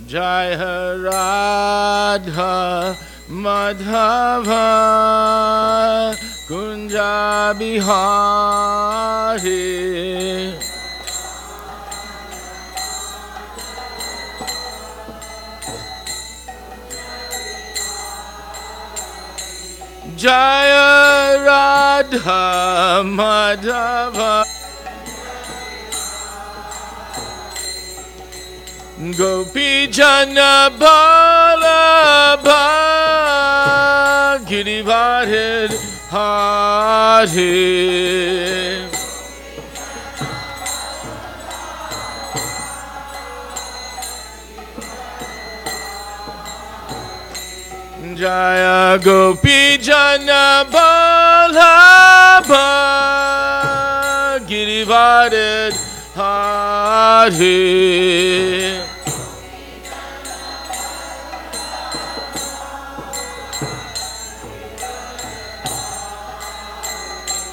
Jaya Radha Madhava Kunja Bihari Jaya Radha Madhava Gopi Jana Balabha Girivardhan Hari Jaya Gopi Jana Balabha Girivardhan Hari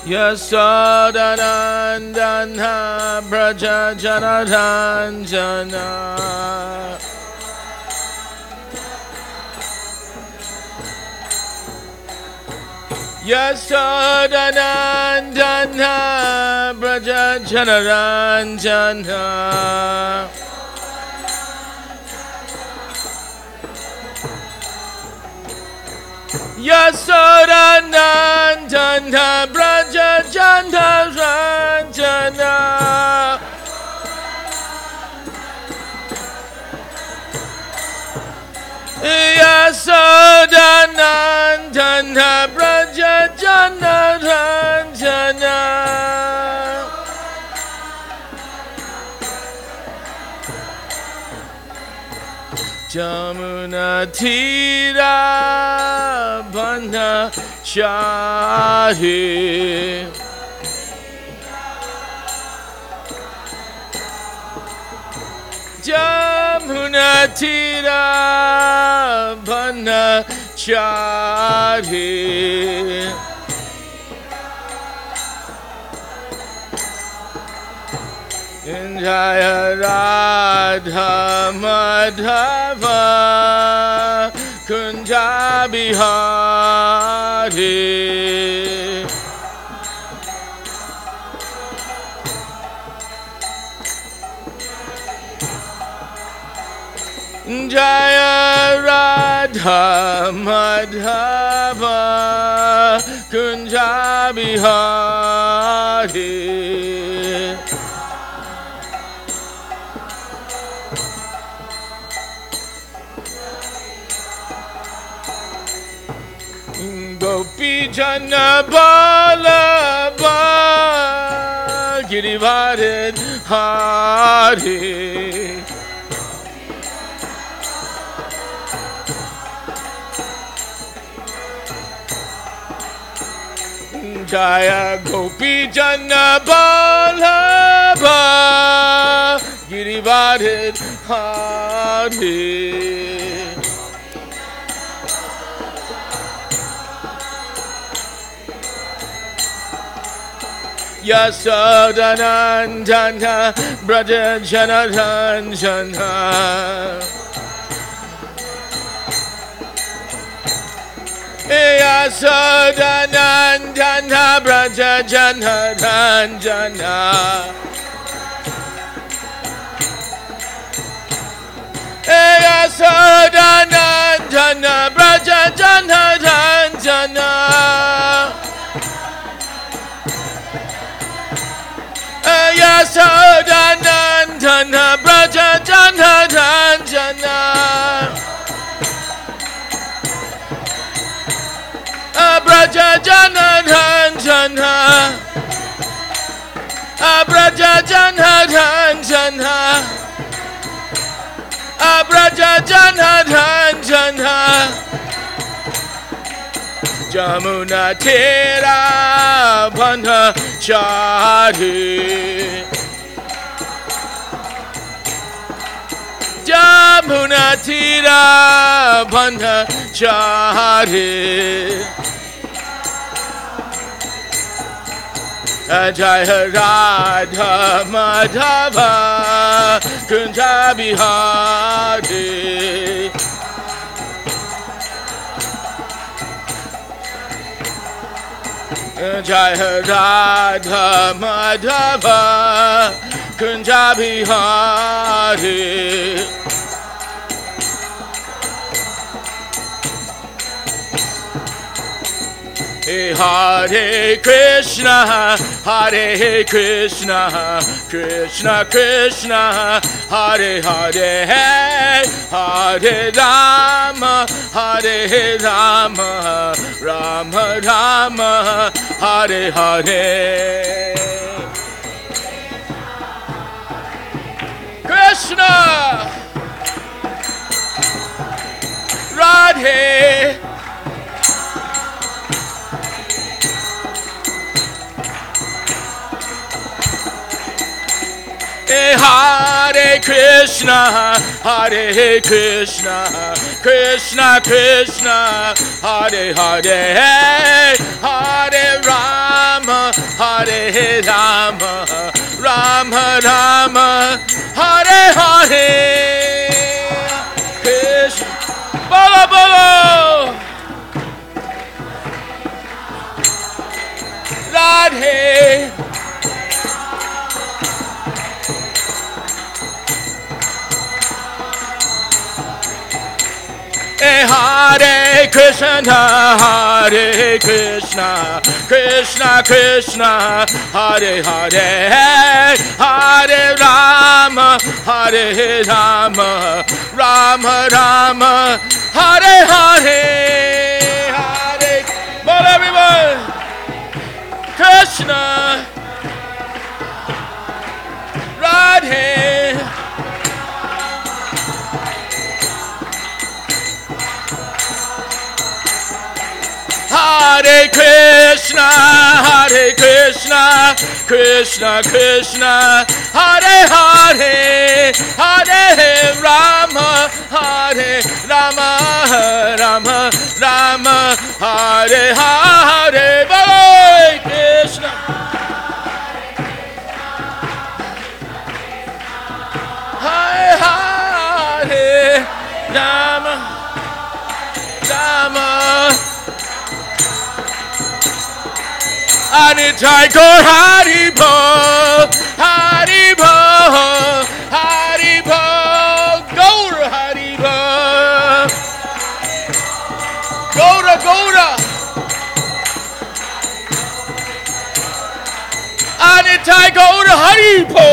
Yasodanandana Braja Janaranjana Yasodanandana Braja Janaranjana Yasodanandana Braja Janaranjana Yasodanandana Braja Janaranjana Jamuna Tira Banda Shari Jamuna Tira Banda Shari Jaya Radha Madhava Kunja Bihari Jaya Radha Madhava Kunja Bihari Gopi Jana Balabha Girivardhan Hari Jaya Gopi Jana Balabha Girivardhan Hari Yasodanandana Braja Janaranjana Yasodanandana Braja Janaranjana Yasodanandana Braja Janaranjana Yasodanandana Braja Janaranjana Braja Janaranjana Braja Janaranjana Braja Janaranjana Jamuna Tera Bandha Chari Jamuna Tera Bandha Chari Jaya Radha Madhava Kunja Bihari. Jaya Radha Madhava Kunja Bihari. Hare Krishna, Hare Krishna, Krishna Krishna, Hare Hare, Hare Rama, Hare Rama, Rama Rama, Hare Hare. Krishna, Radhe, Hare Krishna, Hare Krishna, Krishna Krishna, Hare Hare, Hare Rama, Hare Rama, Rama Rama, Hare Hare. Krishna, Bolo Bolo, Radhe. Hare Krishna, Hare Krishna, Krishna Krishna, Hare Hare, Hare Rama, Hare Rama, Rama Rama, Hare Hare, Hare. Well, everyone, Krishna, Radhe. Hare Krishna, Hare Krishna, Krishna Krishna, Hare Hare, Hare Rama, Hare Rama, Rama Rama, Hare Hare. Hare Krishna, Hare Hare, Rama Rama. Anitai Gaur Haribo, Haribo, Haribo, Gaur Haribo, Gaura Gaura. Anitai Gaur Haribo,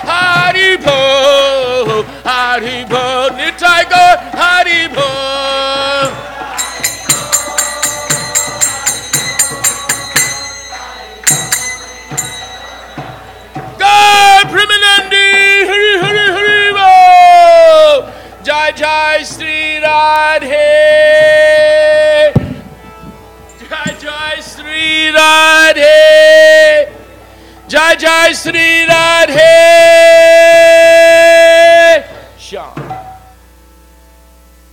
Haribo, Haribo, Nitai Gaur Haribo. Jai Jai Sri Radhe, Jai Jai Sri Radhe, Jai Jai Sri Radhe. Shyam.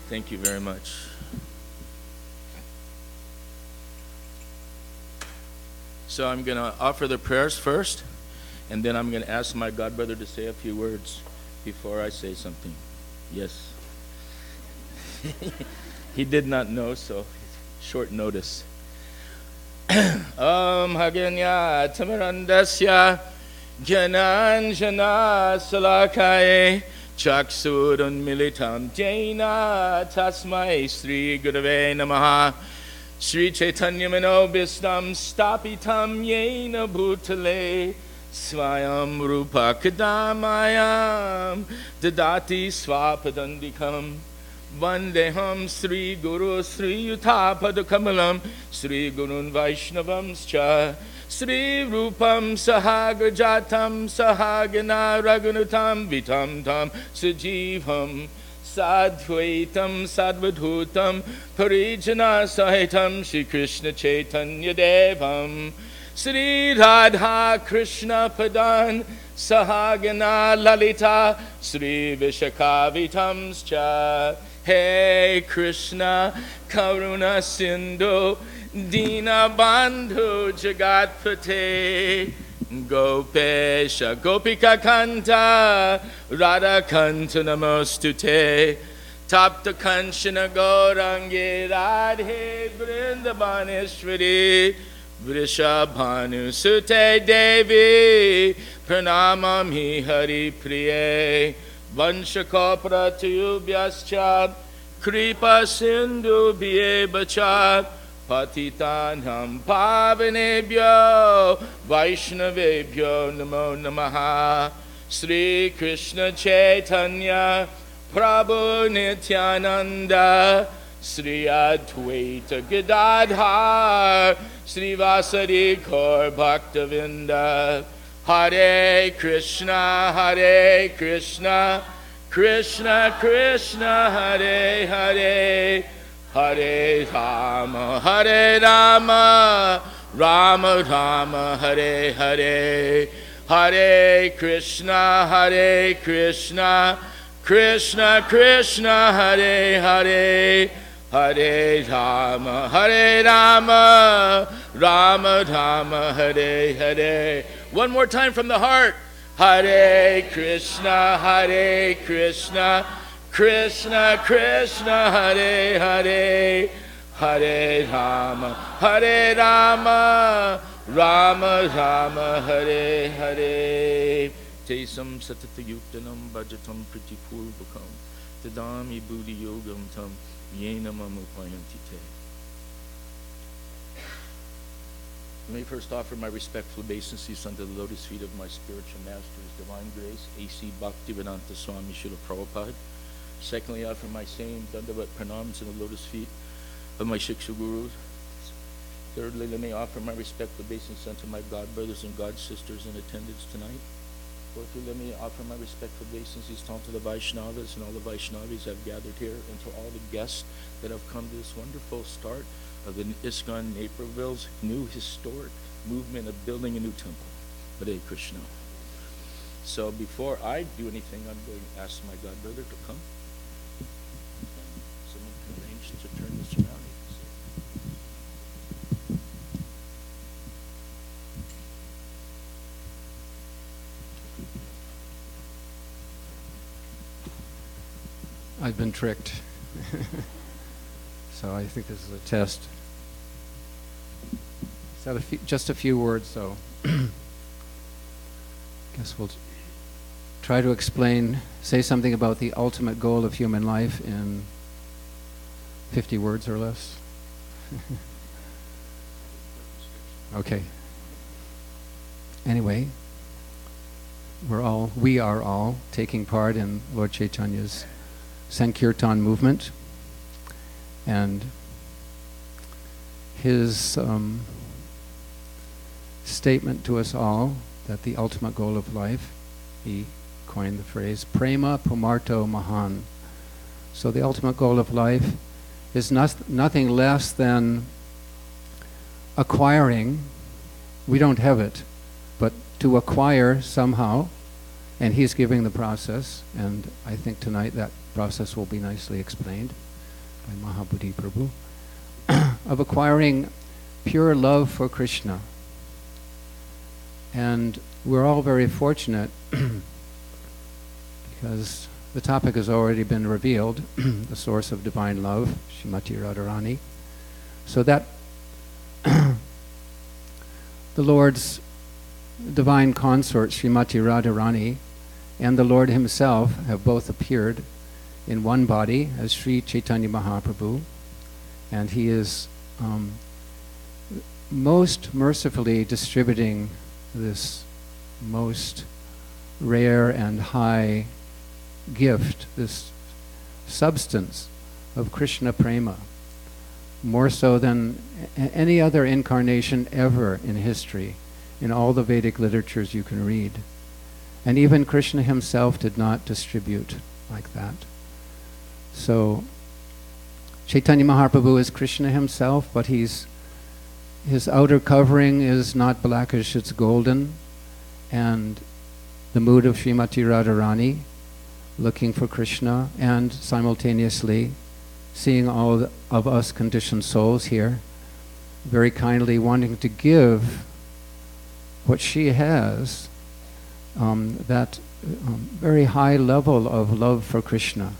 Thank you very much. So I'm going to offer the prayers first, and then I'm going to ask my godbrother to say a few words before I say something. Yes. He did not know, so short notice. Haganya Tamarandasya Jananjana Salakaye Chaksurun Militam Jaina Tasmai Sri Gurave Namaha Sri Chaitanya Manobistam Stapitam Yena Bhutale Swayam Rupa Kadamayam Dadati Swapadandikam Vandeham Sri Guru Sri Yuthapadakamalam Sri Gurun Vaishnavamscha Sri Rupam Sahagrajatam Sahagana Raghunatam Vitam Tam Sajivam Sadhvaitam Sadvadhutam Parijana Sahitam Shri Krishna Chaitanya Devam Sri Radha Krishna Padan Sahagana Lalita Sri Vishakavitamscha. Hey Krishna Karuna Sindhu Dina Bandhu Jagatpate Gopesha Gopika Kanta Radha Kanta Namostute Tapta Kanchana Gaurangi Radhe Vrindavaneshwari Vrishabhanu Sute Devi Pranamami Hari Priye Vanshakopra Tubhyascha Kripa Sindhu Bhye Patitanam Pavanebhyo Vaishnavebhyo Namo Namaha Sri Krishna Chaitanya Prabhu Nityananda Sri Advaita Gadadhar Sri Vasari Gaur Bhaktavinda Hare Krishna Krishna Krishna Hare Hare Hare Rama Rama Rama Hare Hare Hare Krishna Krishna Krishna Hare Hare Hare Rama Rama Rama Hare Hare. One more time from the heart. Hare Krishna Krishna Krishna Hare Hare Hare Rama Rama Rama Hare Hare. Tesam satatayuktanam bhajatam pritipurvakam tadami buddhi yogam tam yena mamupayanti te. Let me first offer my respectful obeisances under the lotus feet of my spiritual master, His Divine Grace, A.C. Bhaktivedanta Swami Srila Prabhupada. Secondly, I offer my same dandavat pranams in the lotus feet of my Shiksha Gurus. Thirdly, let me offer my respectful obeisances unto my God brothers and God sisters in attendance tonight. Fourthly, let me offer my respectful obeisances to the Vaishnavas and all the Vaishnavis I've gathered here, and to all the guests that have come to this wonderful start of the ISKCON Naperville's new historic movement of building a new temple. Hare Krishna. So before I do anything, I'm going to ask my God brother to come. Someone can arrange to turn this around. I've been tricked. So I think this is a test. Just a few words, so guess we'll try to say something about the ultimate goal of human life in 50 words or less. Okay. Anyway, we are all taking part in Lord Chaitanya's Sankirtan movement, and his statement to us all that the ultimate goal of life, he coined the phrase prema pumarto mahan. So the ultimate goal of life is nothing less than acquiring. We don't have it, but to acquire somehow, and he's giving the process, and I think tonight that process will be nicely explained by Maha Buddhi Prabhu, of acquiring pure love for Krishna. And we're all very fortunate because the topic has already been revealed, the source of divine love, Srimati Radharani. So that the Lord's divine consort, Srimati Radharani, and the Lord himself have both appeared in one body as Sri Chaitanya Mahaprabhu, and he is most mercifully distributing this most rare and high gift, this substance of Krishna prema, more so than any other incarnation ever in history, in all the Vedic literatures you can read. And even Krishna himself did not distribute like that. So Chaitanya Mahaprabhu is Krishna himself, but his outer covering is not blackish, it's golden. And the mood of Srimati Radharani, looking for Krishna, and simultaneously seeing all of us conditioned souls here, very kindly wanting to give what she has, that very high level of love for Krishna.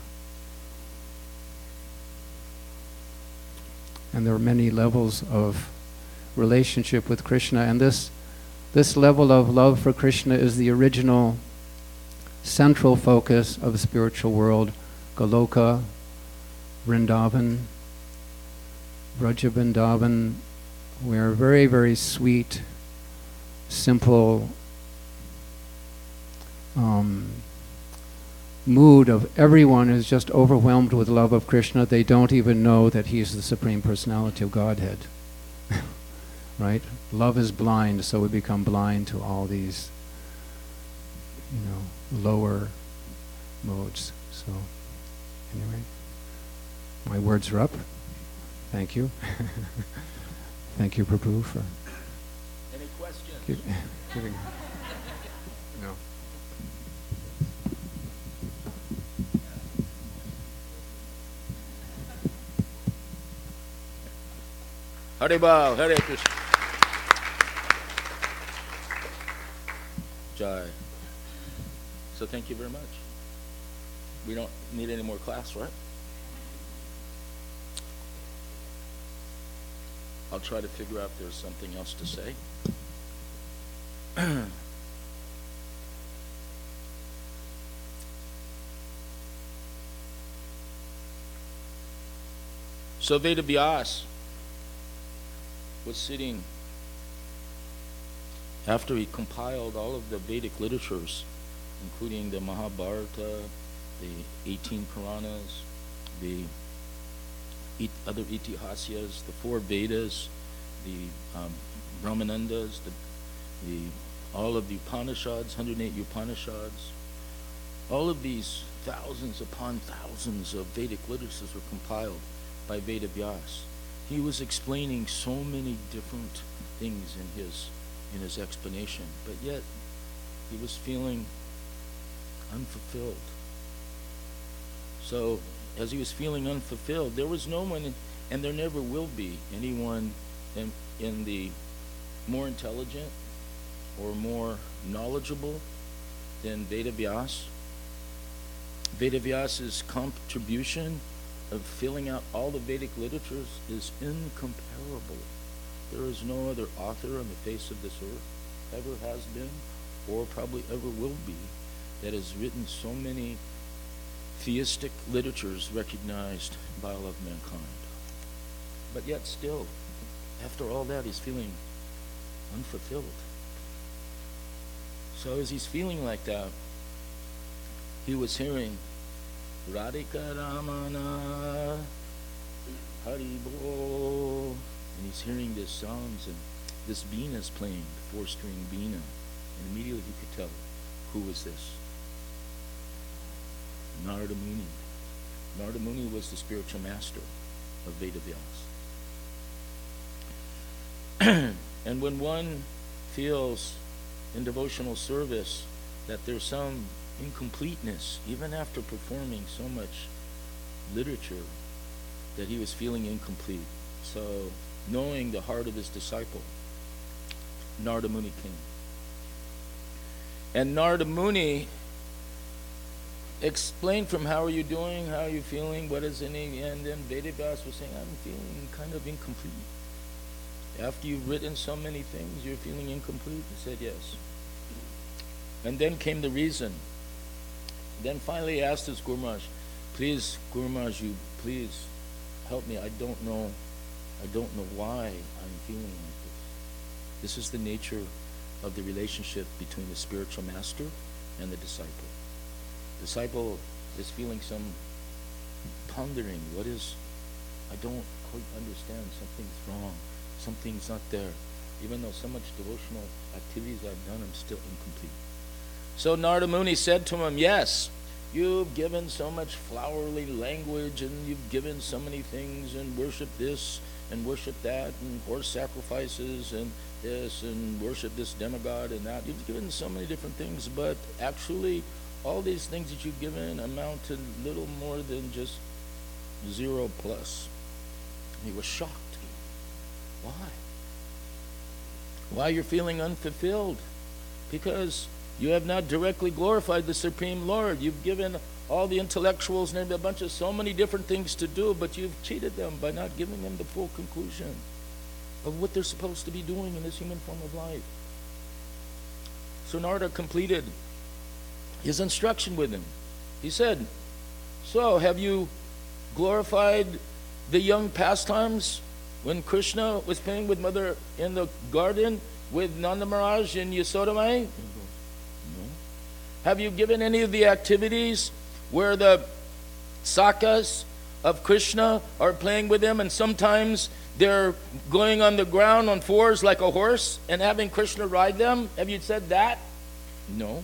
And there are many levels of relationship with Krishna, and this level of love for Krishna is the original central focus of the spiritual world. Goloka, Vrindavan, Vraja Vrindavan, where very, very sweet, simple mood of everyone is just overwhelmed with love of Krishna. They don't even know that he's the Supreme Personality of Godhead. Right? Love is blind, so we become blind to all these, lower modes. So, anyway, my words are up. Thank you. Thank you, Prabhu, for any questions? Giving. No. Haribol, Hare Krishna. Jai. So thank you very much. We don't need any more class, right? I'll try to figure out if there's something else to say. So Vedavyas was sitting after he compiled all of the Vedic literatures, including the Mahabharata, the 18 Puranas, the other Itihasyas, the 4 Vedas, the Brahmanandas, all of the Upanishads, 108 Upanishads. All of these thousands upon thousands of Vedic literatures were compiled by Vedavyas. He was explaining so many different things in his explanation, but yet he was feeling unfulfilled. So as he was feeling unfulfilled, there was no one, and there never will be anyone in the more intelligent or more knowledgeable than Vedavyas. Vedavyas's contribution of filling out all the Vedic literatures is incomparable. There is no other author on the face of this earth, ever has been, or probably ever will be, that has written so many theistic literatures recognized by all of mankind. But yet still, after all that, he's feeling unfulfilled. So as he's feeling like that, he was hearing Radhika Ramana Haribol, and he's hearing these sounds, and this Veena is playing, the 4-string Veena, and immediately he could tell who was this. Narada Muni. Narada Muni was the spiritual master of Vedavyas. And when one feels in devotional service that there's some incompleteness, even after performing so much literature, that he was feeling incomplete. So, knowing the heart of his disciple, Narada Muni came. And Narada Muni explained from how are you doing, how are you feeling, what is any, and then Vedavyas was saying, I'm feeling kind of incomplete. After you've written so many things, you're feeling incomplete? He said, yes. And then came the reason. Then finally he asked his Guru Maharaj, please, Guru Maharaj, you please help me. I don't know why I'm feeling like this. This is the nature of the relationship between the spiritual master and the disciple. Disciple is feeling some pondering. I don't quite understand. Something's wrong. Something's not there. Even though so much devotional activities I've done, I'm still incomplete. So Narada Muni said to him, yes, you've given so much flowery language, and you've given so many things, and worship this and worship that, and horse sacrifices and this, and worship this demigod and that. You've given so many different things, but actually all these things that you've given amount to little more than just 0 plus. And he was shocked. Why? Why you're feeling unfulfilled? Because you have not directly glorified the Supreme Lord. You've given all the intellectuals and a bunch of so many different things to do, but you've cheated them by not giving them the full conclusion of what they're supposed to be doing in this human form of life. So Narada completed his instruction with him. He said, so have you glorified the young pastimes when Krishna was playing with Mother in the garden with Nanda Maharaj and Yasoda Mai? No. Have you given any of the activities where the sakas of Krishna are playing with him, and sometimes they're going on the ground on fours like a horse and having Krishna ride them? Have you said that? No.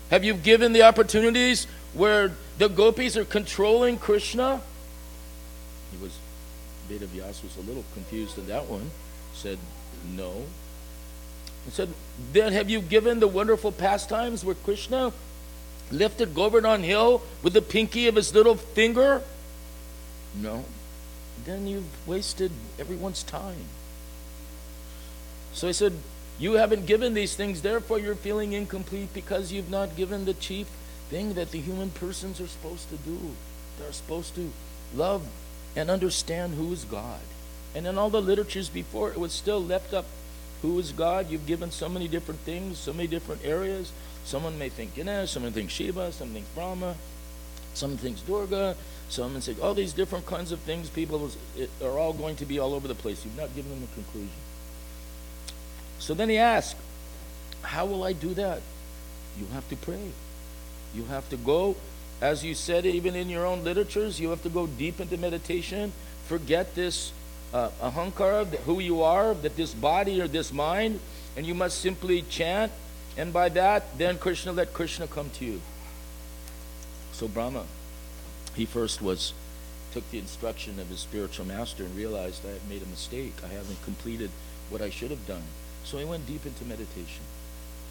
Have you given the opportunities where the gopis are controlling Krishna? Vedavyas was a little confused in that one. Said no. He said, then have you given the wonderful pastimes where Krishna lifted Govardhan Hill with the pinky of his little finger? No. Then you've wasted everyone's time. So I said, you haven't given these things, therefore you're feeling incomplete because you've not given the chief thing that the human persons are supposed to do. They're supposed to love and understand who is God. And in all the literatures before, it was still left up, who is God? You've given so many different things, so many different areas. Someone may think Ganesh, someone thinks Shiva, someone thinks Brahma, someone thinks Durga, someone thinks all these different kinds of things. People are all going to be all over the place. You've not given them a conclusion. So then he asked, how will I do that? You have to pray. You have to go, as you said even in your own literatures, you have to go deep into meditation, forget this ahankara, who you are, that this body or this mind, and you must simply chant, and by that, then Krishna, let Krishna come to you. So Brahma, he first took the instruction of his spiritual master and realized I have made a mistake. I haven't completed what I should have done. So he went deep into meditation.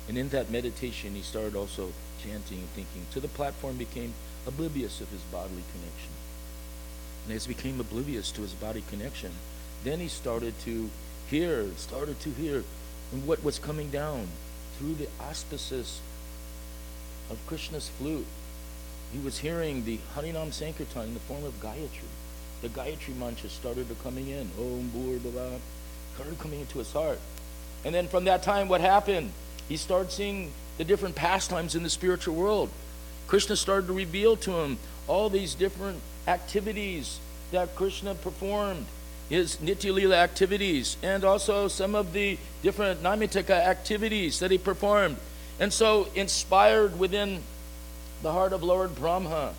And in that meditation, he started also chanting and thinking, to the platform became oblivious of his bodily connection. And as he became oblivious to his body connection, then he started to hear what was coming down through the auspices of Krishna's flute. He was hearing the Harinam Sankirtan in the form of Gayatri. The Gayatri mantra started coming in. Om Bhur Bhava, started coming into his heart. And then from that time, what happened? He started seeing the different pastimes in the spiritual world. Krishna started to reveal to him all these different activities that Krishna performed, his Nitya Leela activities, and also some of the different Naimitaka activities that he performed. And so inspired within the heart of Lord Brahma,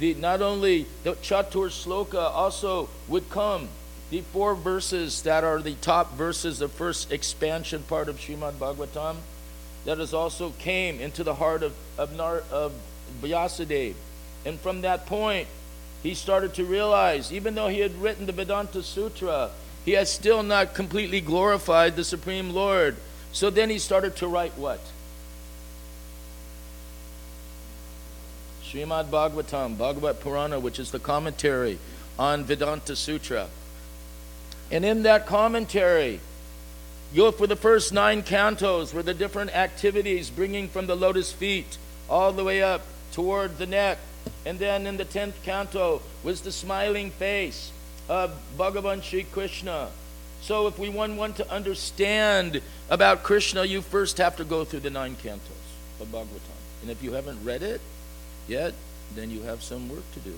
not only the Chatur Sloka also would come, the 4 verses that are the top verses, the first expansion part of Srimad Bhagavatam, that is also came into the heart of Vyasadeva. And from that point, he started to realize, even though he had written the Vedanta Sutra, he has still not completely glorified the Supreme Lord. So then he started to write what? Srimad Bhagavatam, Bhagavat Purana, which is the commentary on Vedanta Sutra. And in that commentary, you look for the first 9 cantos were the different activities bringing from the lotus feet all the way up toward the neck. And then in the 10th canto was the smiling face of Bhagavan Sri Krishna. So if we want to understand about Krishna, you first have to go through the 9 cantos of Bhagavatam. And if you haven't read it yet, then you have some work to do.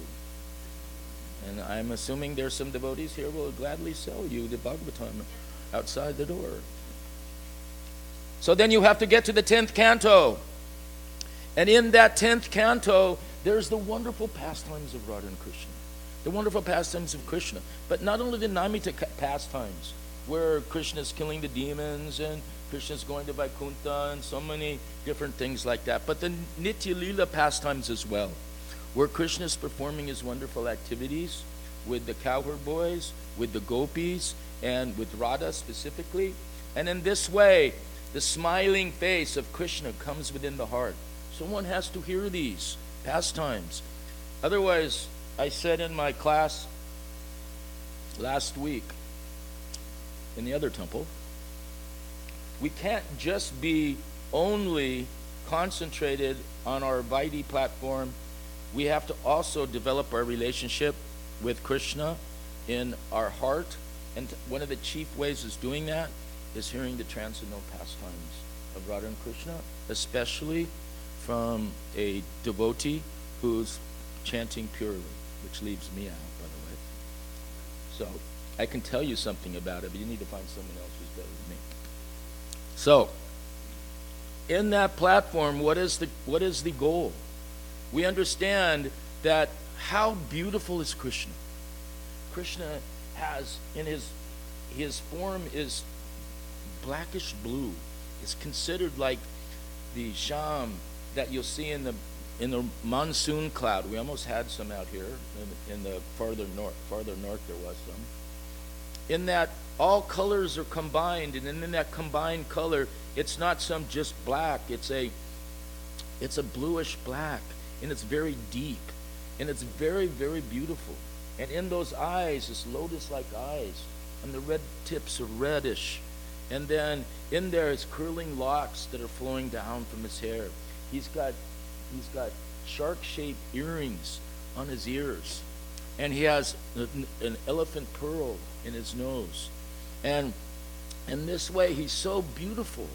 And I'm assuming there's some devotees here who will gladly sell you the Bhagavatam outside the door. So then you have to get to the 10th canto. And in that 10th canto, there's the wonderful pastimes of Radha and Krishna. The wonderful pastimes of Krishna. But not only the Naimitaka pastimes, where Krishna's killing the demons and Krishna's going to Vaikuntha and so many different things like that, but the Nitya Leela pastimes as well, where Krishna's performing his wonderful activities with the cowherd boys, with the gopis, and with Radha specifically. And in this way, the smiling face of Krishna comes within the heart. So one has to hear these pastimes. Otherwise, I said in my class last week in the other temple we can't just be only concentrated on our Vaidhi platform. We have to also develop our relationship with Krishna in our heart. And one of the chief ways is doing that is hearing the transcendental pastimes of Radha and Krishna, especially from a devotee who's chanting purely, which leaves me out, by the way. So I can tell you something about it, but you need to find someone else who's better than me. So in that platform, what is the goal? We understand that how beautiful is Krishna. Krishna has, in his form is blackish blue. It's considered like the sham that you'll see in the monsoon cloud. We almost had some out here in the farther north there was some. In that all colors are combined, and in that combined color, it's not some just black. It's a bluish black, and it's very deep, and it's very, very beautiful. And in those eyes, this lotus-like eyes, and the red tips are reddish. And then in there is curling locks that are flowing down from his hair. He's got shark-shaped earrings on his ears, and he has an elephant pearl in his nose. And in this way, he's so beautiful,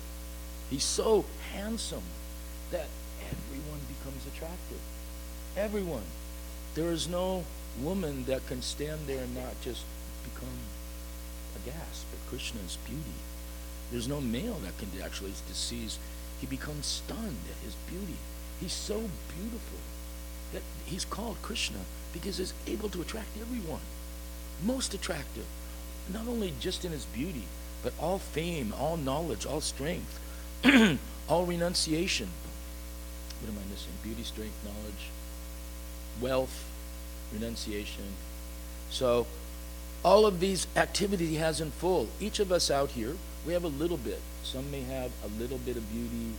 he's so handsome that everyone becomes attractive. Everyone. There is no woman that can stand there and not just become aghast at Krishna's beauty. There's no male that can actually sees. He becomes stunned at his beauty. He's so beautiful that he's called Krishna because he's able to attract everyone. Most attractive. Not only just in his beauty, but all fame, all knowledge, all strength, all renunciation. What am I missing? Beauty, strength, knowledge, wealth, renunciation. So all of these activities he has in full. Each of us out here, we have a little bit. Some may have a little bit of beauty.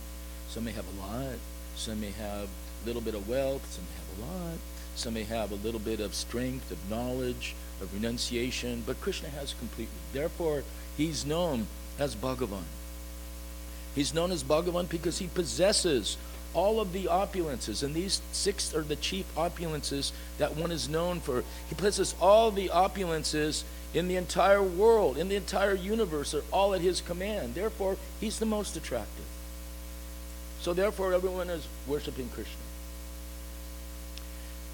Some may have a lot. Some may have a little bit of wealth. Some may have a lot. Some may have a little bit of strength, of knowledge, of renunciation. But Krishna has completely. Therefore, he's known as Bhagavan. He's known as Bhagavan because he possesses all of the opulences, and these 6 are the chief opulences that one is known for. He possesses all the opulences in the entire world, in the entire universe, are all at his command. Therefore, he's the most attractive. So therefore, everyone is worshiping Krishna.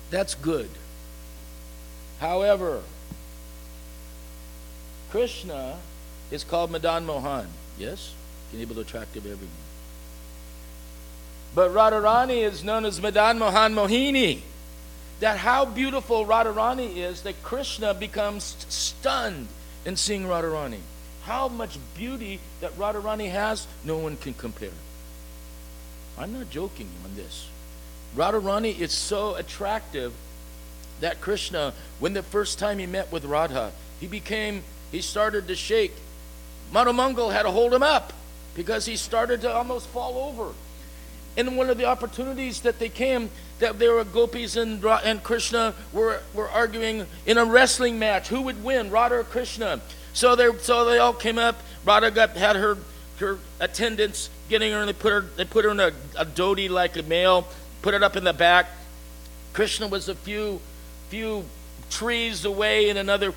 That's good. However, Krishna is called Madan Mohan. Yes? He's able to attract everyone. But Radharani is known as Madan Mohan Mohini. That how beautiful Radharani is that Krishna becomes stunned in seeing Radharani. How much beauty that Radharani has, no one can compare. I'm not joking on this. Radharani is so attractive that Krishna, when the first time he met with Radha, he started to shake. Madhamangal had to hold him up because he started to almost fall over. And one of the opportunities that they came, that there were gopis and Krishna were arguing in a wrestling match. Who would win, Radha or Krishna? So they all came up. Radha had her attendants getting her, and they put her in a dhoti like a male, put it up in the back. Krishna was a few trees away in another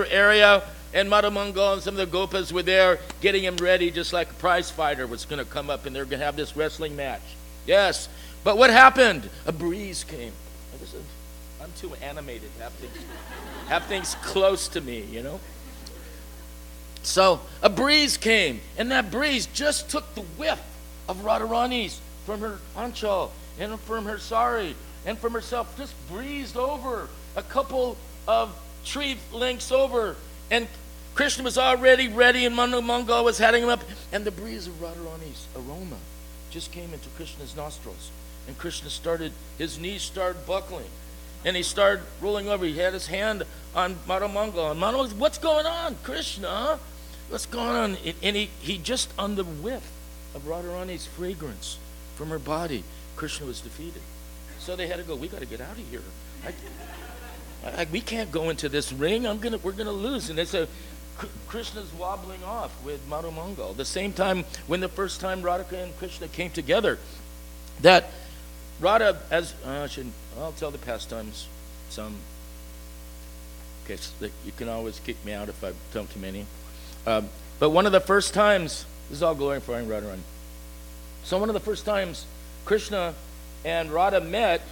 area, and Madhamangal and some of the gopas were there getting him ready, just like a prize fighter was going to come up and they're going to have this wrestling match. Yes, but what happened? A breeze came. I'm too animated to have things close to me, you know. So a breeze came, and that breeze just took the whiff of Radharani's from her anchal and from her sari and from herself, just breezed over a couple of tree lengths over, and Krishna was already ready, and Madhamangal was heading him up, and the breeze of Radharani's aroma just came into Krishna's nostrils, and his knees started buckling, and he started rolling over. He had his hand on Madhamangal, and Madhamangal, what's going on, Krishna? What's going on? And he just on the whiff of Radharani's fragrance from her body, Krishna was defeated. So they had to go, we got to get out of here. We can't go into this ring. We're gonna lose. And they said, Krishna's wobbling off with Madhumangal. The same time when the first time Radhika and Krishna came together, that Radha, I'll tell the pastimes some. Okay, so you can always kick me out if I tell too many. But one of the first times, this is all glorifying Radharani. So one of the first times Krishna and Radha met,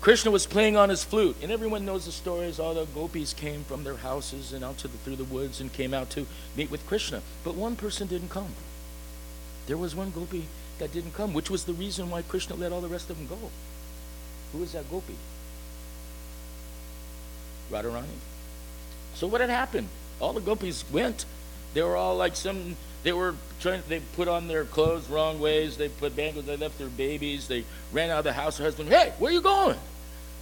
Krishna was playing on his flute, and everyone knows the stories. All the gopis came from their houses and out through the woods and came out to meet with Krishna. But one person didn't come. There was one gopi that didn't come, which was the reason why Krishna let all the rest of them go. Who was that gopi? Radharani. So what had happened? All the gopis went. They were all like they put on their clothes wrong ways. They put bangles. They left their babies. They ran out of the house. Her husband, hey, where are you going?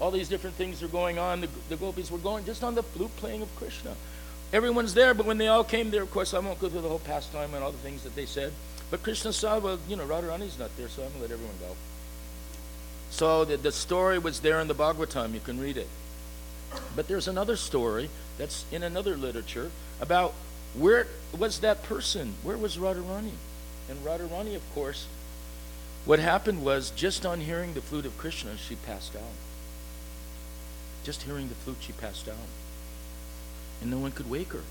All these different things are going on. The gopis were going just on the flute playing of Krishna. Everyone's there, but when they all came there, of course, I won't go through the whole pastime and all the things that they said. But Krishna saw, well, Radharani's not there, so I'm going to let everyone go. So the story was there in the Bhagavatam. You can read it. But there's another story that's in another literature about where was that person? Where was Radharani? And Radharani, of course, what happened was just on hearing the flute of Krishna, she passed out. Just hearing the flute, she passed out. And no one could wake her.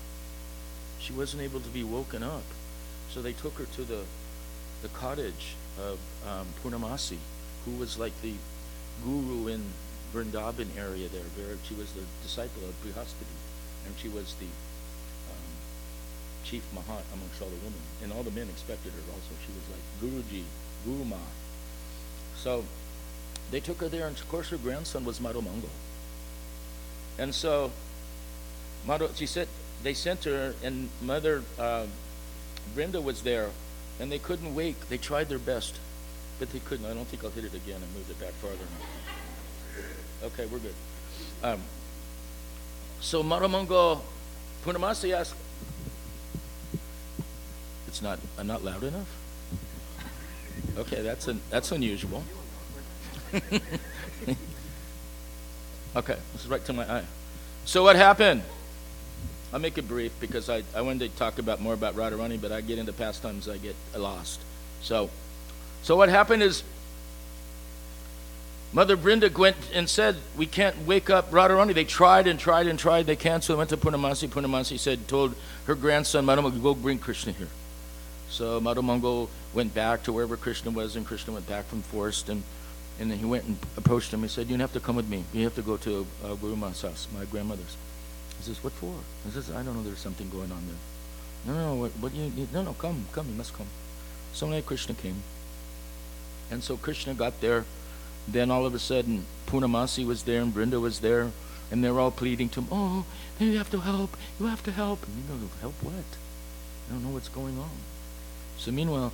She wasn't able to be woken up. So they took her to the cottage of Purnamasi, who was like the guru in Vrindavan area there. She was the disciple of Brihaspati, and she was the chief Maha amongst all the women, and all the men expected her also. She was like Guruji, Guru Ma. So they took her there, and of course her grandson was Madhumangal. And so they sent her, and Mother Brenda was there, and they couldn't wake. They tried their best, but they couldn't. I don't think I'll hit it again and move it back farther. Okay, we're good. So Madhumangal, Purnamasi asked, I'm not loud enough? Okay, that's unusual. Okay, this is right to my eye. So what happened? I'll make it brief because I wanted to talk more about Radharani, but I get into pastimes, I get lost. So what happened is Mother Brenda went and said, we can't wake up Radharani. They tried and tried and tried. They can't, so they went to Purnamasi. Purnamasi told her grandson, Madhumangal, go bring Krishna here. So Madhumangal went back to wherever Krishna was, and Krishna went back from forest, and then he went and approached him. He said, you have to come with me. You have to go to Guru Ma's house, my grandmother's. He says, what for? He says, I don't know, there's something going on there. No, what do you need? No, come, you must come. So then Krishna came. And so Krishna got there. Then all of a sudden, Purnamasi was there and Brenda was there, and they were all pleading to him, oh, you have to help, you have to help. And you go, help what? I don't know what's going on. So meanwhile,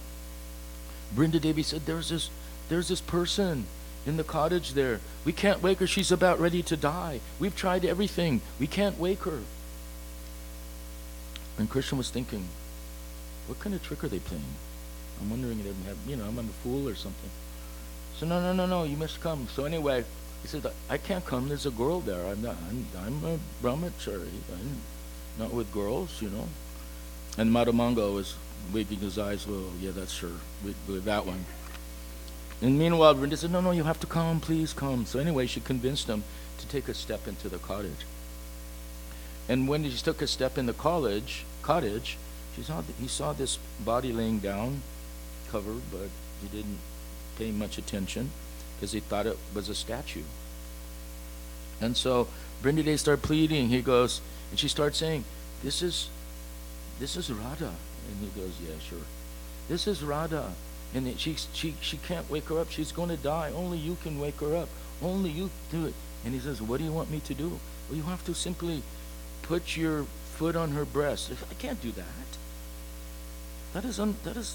Brinda Devi said, there's this person in the cottage there. We can't wake her. She's about ready to die. We've tried everything. We can't wake her. And Krishna was thinking, what kind of trick are they playing? I'm wondering if I'm a fool or something. So no, you must come. So anyway, he said, I can't come. There's a girl there. I'm a brahmachari. I'm not with girls, And Madhumangal was waving his eyes. Well, yeah, that's sure. With that one. And meanwhile, Brenda said, no, you have to come. Please come. So anyway, she convinced him to take a step into the cottage. And when he took a step in the cottage, he saw this body laying down, covered, but he didn't pay much attention because he thought it was a statue. And so Brenda Devi started pleading. He goes, and she starts saying, this is Radha. And he goes, yeah, sure. This is Radha. And she can't wake her up. She's going to die. Only you can wake her up. Only you do it. And he says, what do you want me to do? Well, you have to simply put your foot on her breast. I can't do that. That is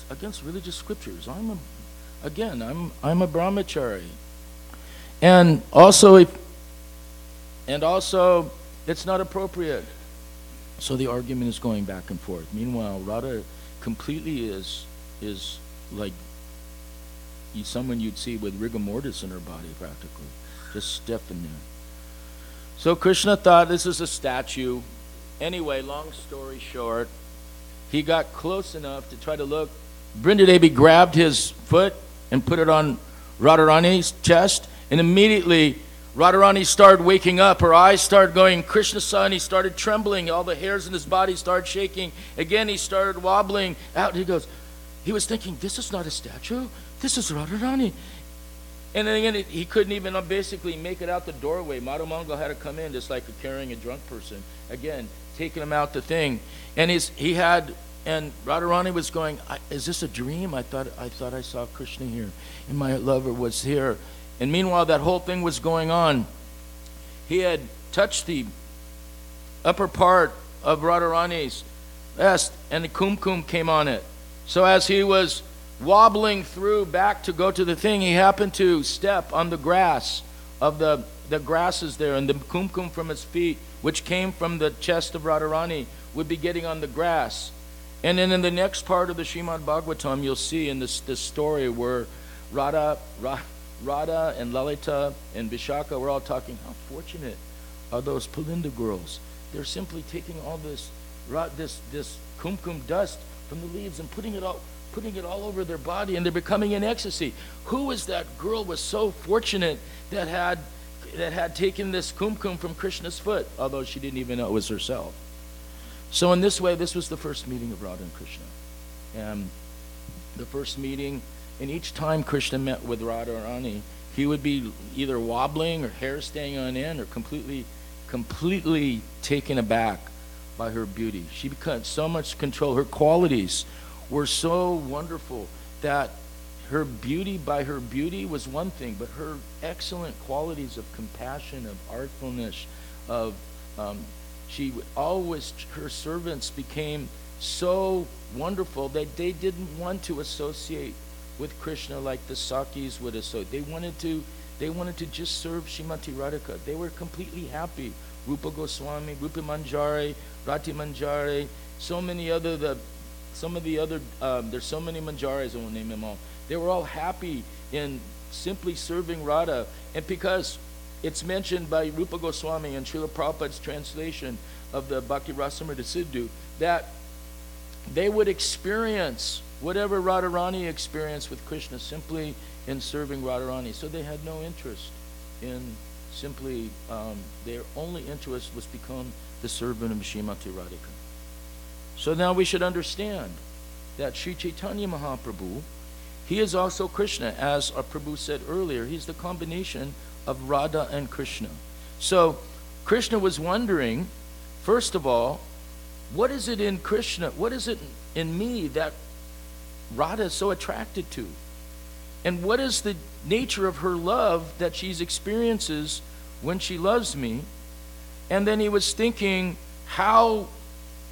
against religious scriptures. I'm a brahmachari. And also it's not appropriate. So the argument is going back and forth. Meanwhile, Radha completely is like someone you'd see with rigor mortis in her body, practically, just stiff in there. So Krishna thought this is a statue, Anyway, long story short, he got close enough to try to look. Brindadevi grabbed his foot and put it on Radharani's chest, and immediately Radharani started waking up. Her eyes started going, Krishna saw, and he started trembling. All the hairs in his body started shaking. Again, he started wobbling out. He was thinking, this is not a statue. This is Radharani. And then again, he couldn't even basically make it out the doorway. Madhu Mangal had to come in just like carrying a drunk person. Again, taking him out the thing. And and Radharani was going, is this a dream? I thought I saw Krishna here, and my lover was here. And meanwhile, that whole thing was going on. He had touched the upper part of Radharani's vest, and the kumkum came on it. So as he was wobbling through back to go to the thing, he happened to step on the grass of the grasses there, and the kumkum from his feet, which came from the chest of Radharani, would be getting on the grass. And then in the next part of the Srimad Bhagavatam, you'll see in this story where Radha and Lalita and Vishaka were all talking, how fortunate are those Palinda girls. They're simply taking all this kumkum dust from the leaves and putting it all over their body, and they're becoming in ecstasy. Who is that girl was so fortunate that had taken this kumkum from Krishna's foot, although she didn't even know it was herself? So in this way, this was the first meeting of Radha and Krishna. And the first meeting, and each time Krishna met with Radharani, he would be either wobbling or hair staying on end or completely taken aback by her beauty. She became so much control. Her qualities were so wonderful that her beauty was one thing, but her excellent qualities of compassion, of artfulness, of her servants became so wonderful that they didn't want to associate with Krishna like the Sakis would associate. They wanted to just serve Srimati Radhika. They were completely happy. Rupa Goswami, Rupa Manjari, Rati Manjari, there's so many Manjaris, I won't name them all. They were all happy in simply serving Radha. And because it's mentioned by Rupa Goswami in Srila Prabhupada's translation of the Bhakti Rasamrita Siddhu, that they would experience whatever Radharani experienced with Krishna simply in serving Radharani. So they had no interest in simply, their only interest was become the servant of Srimati Radhika. So now we should understand that Sri Chaitanya Mahaprabhu, he is also Krishna. As our Prabhu said earlier, he's the combination of Radha and Krishna. So Krishna was wondering, first of all, what is it in Krishna, what is it in me that Radha is so attracted to? And what is the nature of her love that she experiences when she loves me? And then he was thinking, how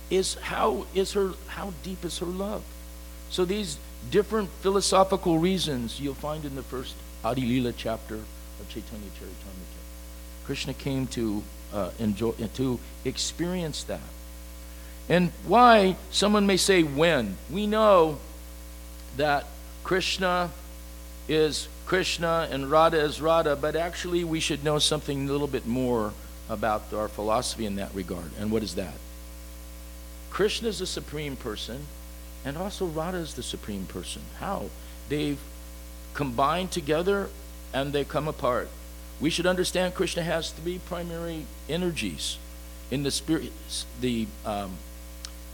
deep is her love? So these different philosophical reasons you'll find in the first Adi Lila chapter of Chaitanya Charitamrita. Krishna came to experience that. And why, someone may say when. We know that Krishna is Krishna and Radha is Radha, but actually we should know something a little bit more about our philosophy in that regard. And what is that? Krishna is the supreme person, and also Radha is the supreme person. How? They've combined together and they come apart. We should understand Krishna has three primary energies in the spirit, the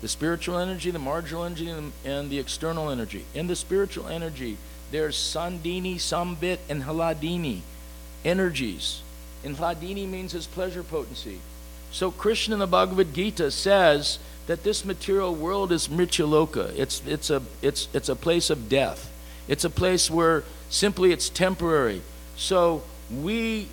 spiritual energy, the marginal energy, and the external energy. In the spiritual energy, there's Sandini, Sambit, and Hladini energies. And Hladini means his pleasure potency. So Krishna in the Bhagavad Gita says that this material world is Mrityaloka. It's a place of death. It's a place where simply it's temporary. So when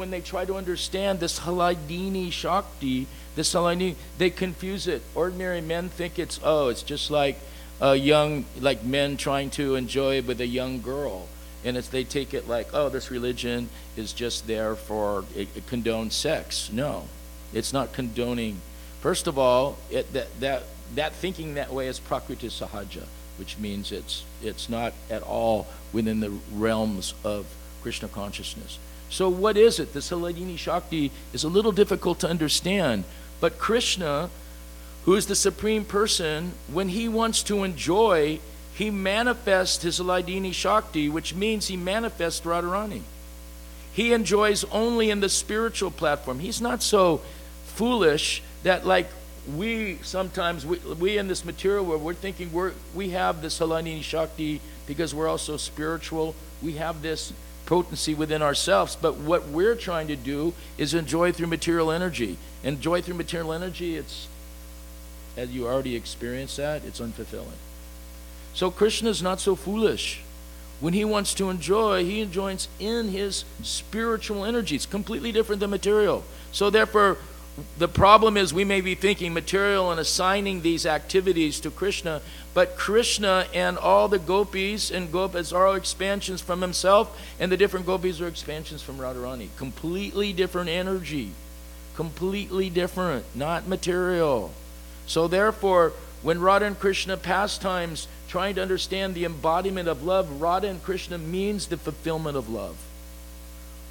they try to understand this Hladini Shakti, this Hladini, they confuse it. Ordinary men think it's just like men trying to enjoy with a young girl. And they take it like, this religion is just there for it condone sex. No, it's not condoning. First of all, that thinking that way is prakriti sahaja, which means it's not at all within the realms of Krishna consciousness. So what is it? This Hladini Shakti is a little difficult to understand. But Krishna, who is the Supreme Person, when he wants to enjoy, he manifests his Hladini Shakti, which means he manifests Radharani. He enjoys only in the spiritual platform. He's not so foolish that like we sometimes, we in this material world, we're thinking we have this Hladini Shakti because we're also spiritual. We have this potency within ourselves, but what we're trying to do is enjoy through material energy. Enjoy through material energy, it's, as you already experienced that, it's unfulfilling. So Krishna is not so foolish. When he wants to enjoy, he enjoys in his spiritual energy. It's completely different than material. So therefore, the problem is we may be thinking material and assigning these activities to Krishna, but Krishna and all the gopis and gopas are all expansions from himself, and the different gopis are expansions from Radharani. Completely different energy. Completely different, not material. So therefore, when Radha and Krishna pastimes, trying to understand the embodiment of love, Radha and Krishna means the fulfillment of love.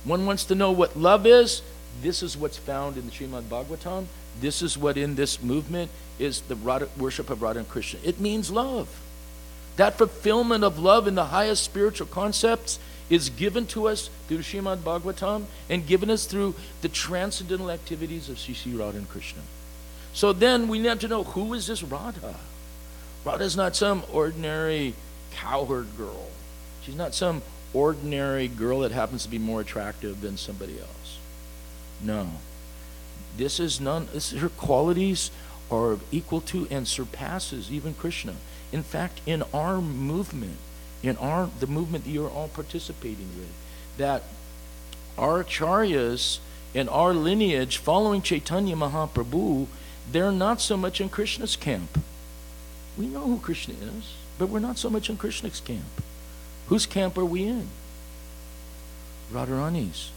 One wants to know what love is. This is what's found in the Srimad Bhagavatam. This is what in this movement is the worship of Radha and Krishna. It means love. That fulfillment of love in the highest spiritual concepts is given to us through Srimad Bhagavatam and given us through the transcendental activities of Sri Radha and Krishna. So then we need to know, who is this Radha? Radha is not some ordinary cowherd girl. She's not some ordinary girl that happens to be more attractive than somebody else. No. This is her qualities are equal to and surpasses even Krishna. In fact, in our movement, the movement that you're all participating with, that our acharyas and our lineage following Chaitanya Mahaprabhu, they're not so much in Krishna's camp. We know who Krishna is, but we're not so much in Krishna's camp. Whose camp are we in? Radharani's.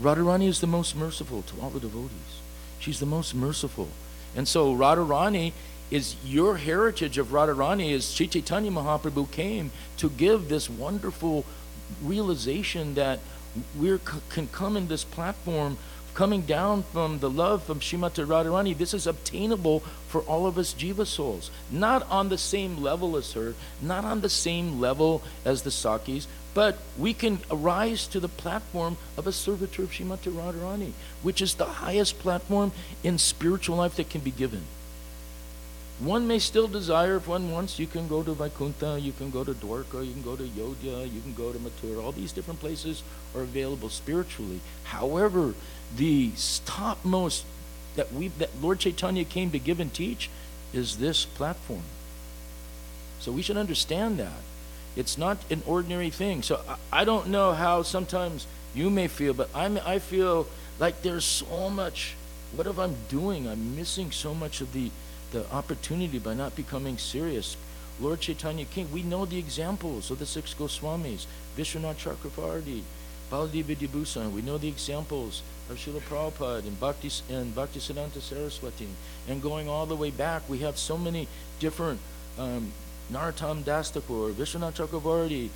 Radharani is the most merciful to all the devotees. She's the most merciful. And so Radharani is your heritage of Radharani is Sri Chaitanya Mahaprabhu came to give this wonderful realization that we can come in this platform coming down from the love from Srimati Radharani. This is obtainable for all of us jiva souls. Not on the same level as her, not on the same level as the Sakis, but we can arise to the platform of a servitor of Srimati Radharani, which is the highest platform in spiritual life that can be given. One may still desire, if one wants, you can go to Vaikuntha, you can go to Dwarka, you can go to Yodhya, you can go to Mathura. All these different places are available spiritually. However, the topmost that Lord Chaitanya came to give and teach is this platform. So we should understand that. It's not an ordinary thing. So I don't know how sometimes you may feel, but I feel like there's so much, what if I'm doing? I'm missing so much of the opportunity by not becoming serious. Lord Chaitanya came. We know the examples of the six Goswamis, Vishwanath Chakravarti, Baladevi Vibhusan. We know the examples of Srila Prabhupada and Bhaktisiddhanta Saraswati. And going all the way back, we have so many different Narottam Das Thakur, Vishwanath Chakravarti,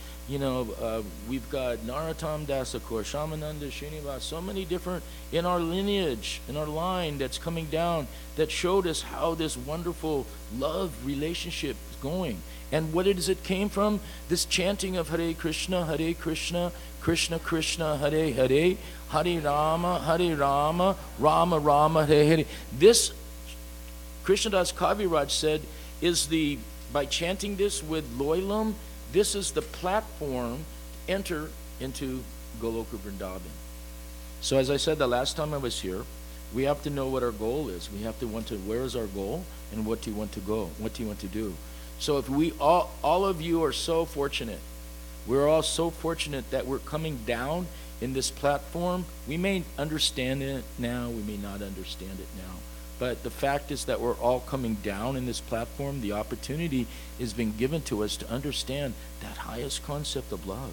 we've got Narottam Das Thakur, Shamananda Srinivas, so many different in our lineage, in our line that's coming down that showed us how this wonderful love relationship is going. And what is it came from? This chanting of Hare Krishna, Krishna Krishna, Hare Hare, Hare Rama, Rama Rama, Hare Hare. This, Krishnadas Kaviraj said, is by chanting this with Loilam, this is the platform to enter into Goloka Vrindavan. So as I said the last time I was here, we have to know what our goal is. We have to where is our goal and what do you want to go? What do you want to do? So if we all of you are so fortunate, we're all so fortunate that we're coming down in this platform. We may understand it now, we may not understand it now. But the fact is that we're all coming down in this platform. The opportunity is being given to us to understand that highest concept of love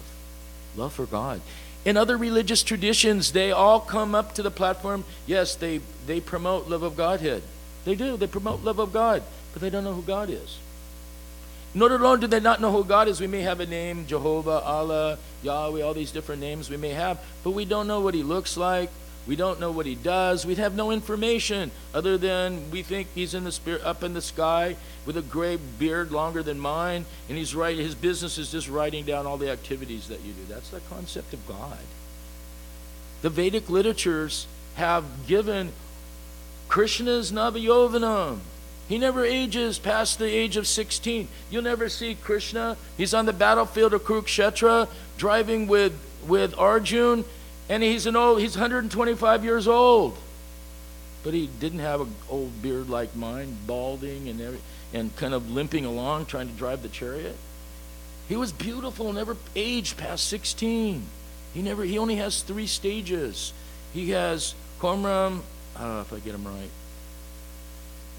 for God. In other religious traditions, they all come up to the platform. Yes, they promote love of Godhead. They do. They promote love of God, but they don't know who God is. Not alone do they not know who God is. We may have a name, Jehovah, Allah, Yahweh, all these different names we may have, but we don't know what he looks like. We don't know what he does. We have no information other than we think he's in the spirit, up in the sky with a gray beard longer than mine, and he's writing. His business is just writing down all the activities that you do. That's the concept of God. The Vedic literatures have given Krishna's Navayovanam. He never ages past the age of 16. You'll never see Krishna. He's on the battlefield of Kurukshetra driving with Arjun, and he's 125 years old. But he didn't have an old beard like mine, balding and kind of limping along trying to drive the chariot. He was beautiful, never aged past 16. He only has 3 stages. He has Komram, if I get him right.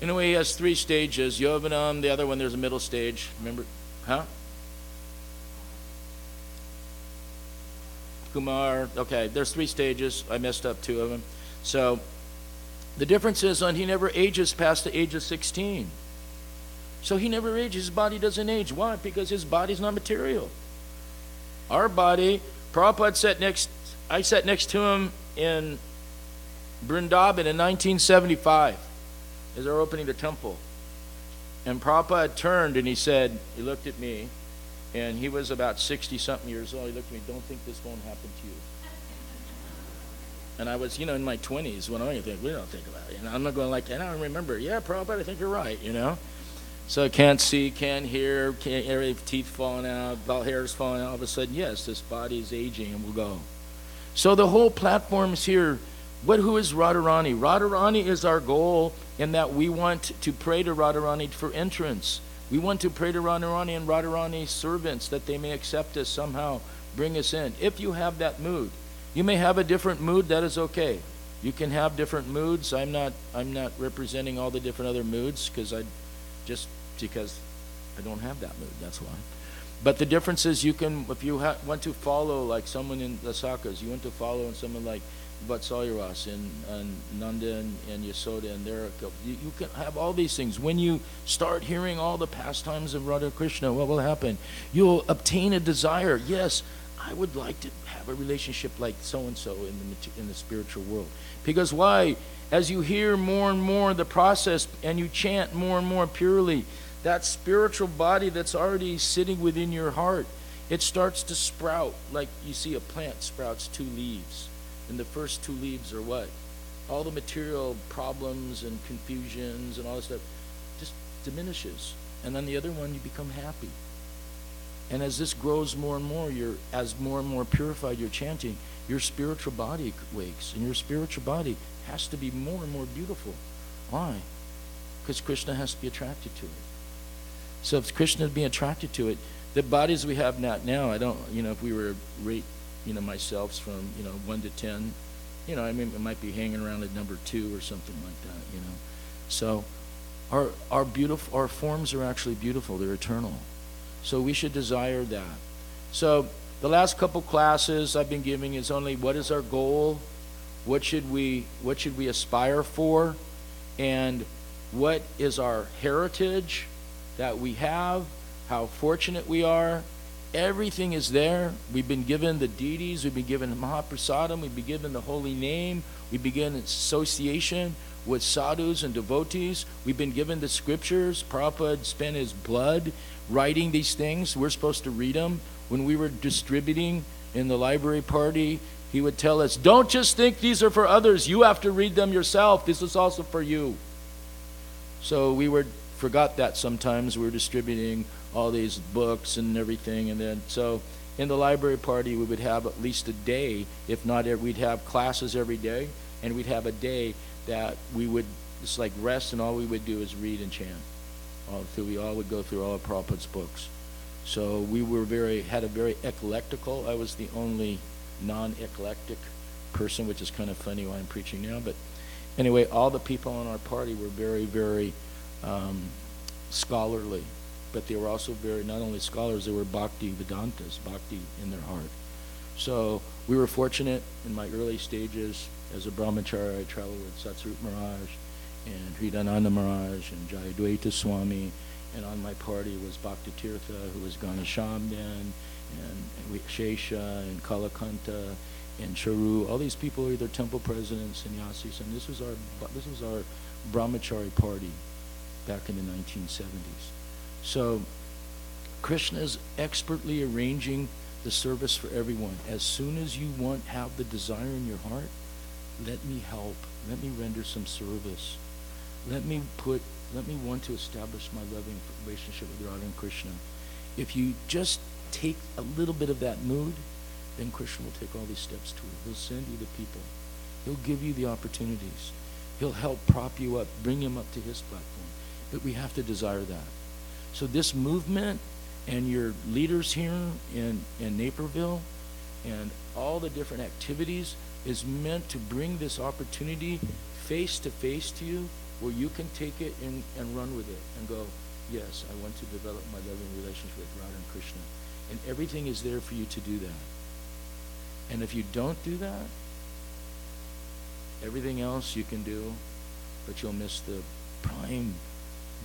Anyway, he has 3 stages. Yovanam, the other one, there's a middle stage. Remember? Huh? Kumar. Okay, there's 3 stages. I messed up 2 of them. So the difference is he never ages past the age of 16. So he never ages. His body doesn't age. Why? Because his body's not material. Our body, Prabhupada I sat next to him in Vrindavan in 1975 as they were opening the temple. And Prabhupada turned and he looked at me, and he was about 60-something years old. He looked at me, don't think this won't happen to you. And I was, in my 20s. What do you think? We don't think about it. I'm not going like, I don't remember. Yeah, Prabhupada, I think you're right, So I can't see, can't hear, teeth falling out, hair's falling out. All of a sudden, yes, this body is aging and will go. So the whole platform is here. Who is Radharani? Radharani is our goal in that we want to pray to Radharani for entrance. We want to pray to Radharani and Radharani's servants that they may accept us somehow, bring us in. If you have that mood, you may have a different mood. That is okay. You can have different moods. I'm not representing all the different other moods because I don't have that mood. That's why. But the difference is if you want to follow like someone in the Sakas, you want to follow in someone like Vatsalyaras and Nanda and Yasoda and you can have all these things. When you start hearing all the pastimes of Radha Krishna, what will happen? You'll obtain a desire. Yes, I would like to have a relationship like so-and-so in the spiritual world. Because why? As you hear more and more the process and you chant more and more purely, that spiritual body that's already sitting within your heart, it starts to sprout like you see a plant sprouts 2 leaves. And the first 2 leaves are what? All the material problems and confusions and all this stuff just diminishes. And on the other one, you become happy. And as this grows more and more, as more and more purified you're chanting, your spiritual body wakes. And your spiritual body has to be more and more beautiful. Why? Because Krishna has to be attracted to it. So if Krishna is being attracted to it, the bodies we have now, I don't, if we were rate, myself from, 1 to 10, it might be hanging around at number 2 or something like that, So our forms are actually beautiful. They're eternal. So we should desire that. So the last couple classes I've been giving is only what is our goal, what should we aspire for, and what is our heritage that we have, how fortunate we are. Everything is there. We've been given the deities, we've been given Mahaprasadam, we've been given the holy name, we begin association with sadhus and devotees. We've been given the scriptures. Prabhupada spent his blood writing these things. We're supposed to read them. When we were distributing in the library party, he would tell us, don't just think these are for others. You have to read them yourself. This is also for you. So we forgot that sometimes. We were distributing all these books and everything. And then, so in the library party, we would have at least a day. If not, we'd have classes every day. And we'd have a day that we would just like rest, and all we would do is read and chant. We all would go through all of Prabhupada's books. So we had a very eclectical. I was the only non-eclectic person, which is kind of funny why I'm preaching now. But anyway, all the people on our party were very, very scholarly. But they were also very, not only scholars, they were bhakti vedantas, bhakti in their heart. So we were fortunate in my early stages as a brahmachari. I traveled with Satsvarup Maharaj and Hridananda Maharaj and Jayadvaita Swami. And on my party was Bhakti Tirtha, who was Ganesham then, and Shesha and Kalakanta and Charu. All these people are either temple presidents, sannyasis, and this was our brahmachari party back in the 1970s. So Krishna is expertly arranging the service for everyone. As soon as you have the desire in your heart, let me help. Let me render some service. Let me want to establish my loving relationship with Radha and Krishna. If you just take a little bit of that mood, then Krishna will take all these steps to it. He'll send you the people. He'll give you the opportunities. He'll help prop you up, bring him up to his platform. But we have to desire that. So this movement and your leaders here in Naperville and all the different activities is meant to bring this opportunity face to face to you, where you can take it and run with it and go, yes, I want to develop my loving relationship with Radha and Krishna. And everything is there for you to do that. And if you don't do that, everything else you can do, but you'll miss the prime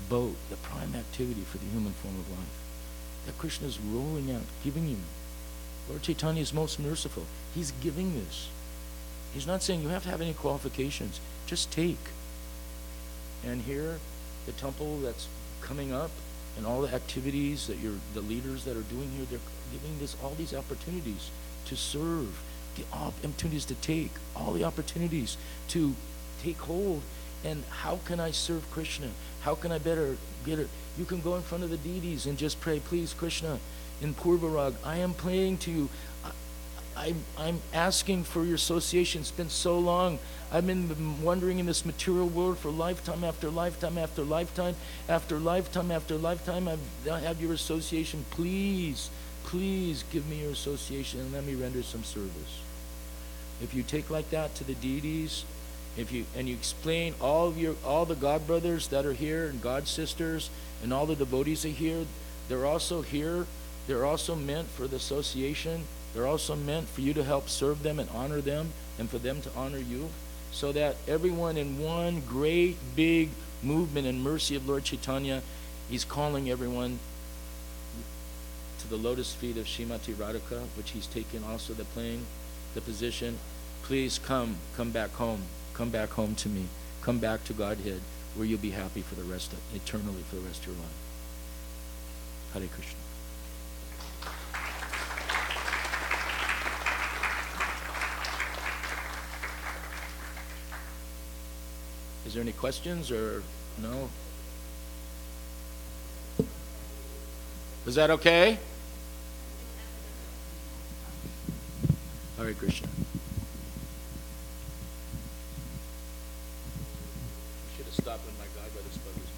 boat, the prime activity for the human form of life that Krishna is rolling out, giving you. Lord Chaitanya is most merciful. He's giving this. He's not saying you have to have any qualifications. Just take. And here, the temple that's coming up and all the activities that the leaders that are doing here, they're giving all these opportunities to serve, all opportunities to take, all the opportunities to take hold. And how can I serve Krishna? How can I better get it? You can go in front of the deities and just pray, please, Krishna, in Purvarag, I am praying to you. I'm asking for your association. It's been so long. I've been wandering in this material world for lifetime after lifetime after lifetime after lifetime after lifetime. I have your association. Please, please give me your association and let me render some service. If you take like that to the deities, you explain all the God brothers that are here and God sisters and all the devotees are here, they're also here. They're also meant for the association. They're also meant for you to help serve them and honor them and for them to honor you, so that everyone in one great big movement and mercy of Lord Chaitanya, he's calling everyone to the lotus feet of Srimati Radhika, which he's taken also the position. Please come back home. Come back home to me. Come back to Godhead, where you'll be happy for the rest eternally for the rest of your life. Hare Krishna. Is there any questions or no? Is that okay? Hare Krishna. I should have stopped when my God brother spoke his word.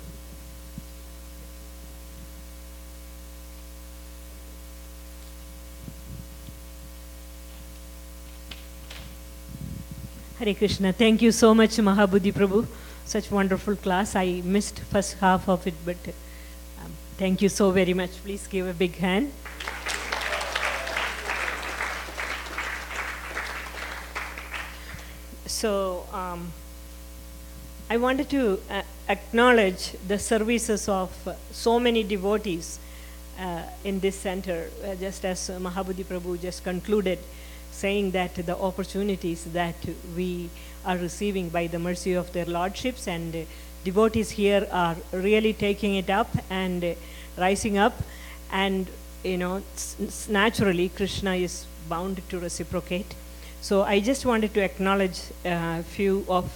Hare Krishna. Thank you so much, Maha Buddhi Prabhu. Such wonderful class. I missed first half of it, but thank you so very much. Please give a big hand. So I wanted to acknowledge the services of so many devotees in this center, just as Mahabodhi Prabhu just concluded, saying that the opportunities that we are receiving by the mercy of their lordships, and devotees here are really taking it up and rising up, and naturally Krishna is bound to reciprocate. So I just wanted to acknowledge a few of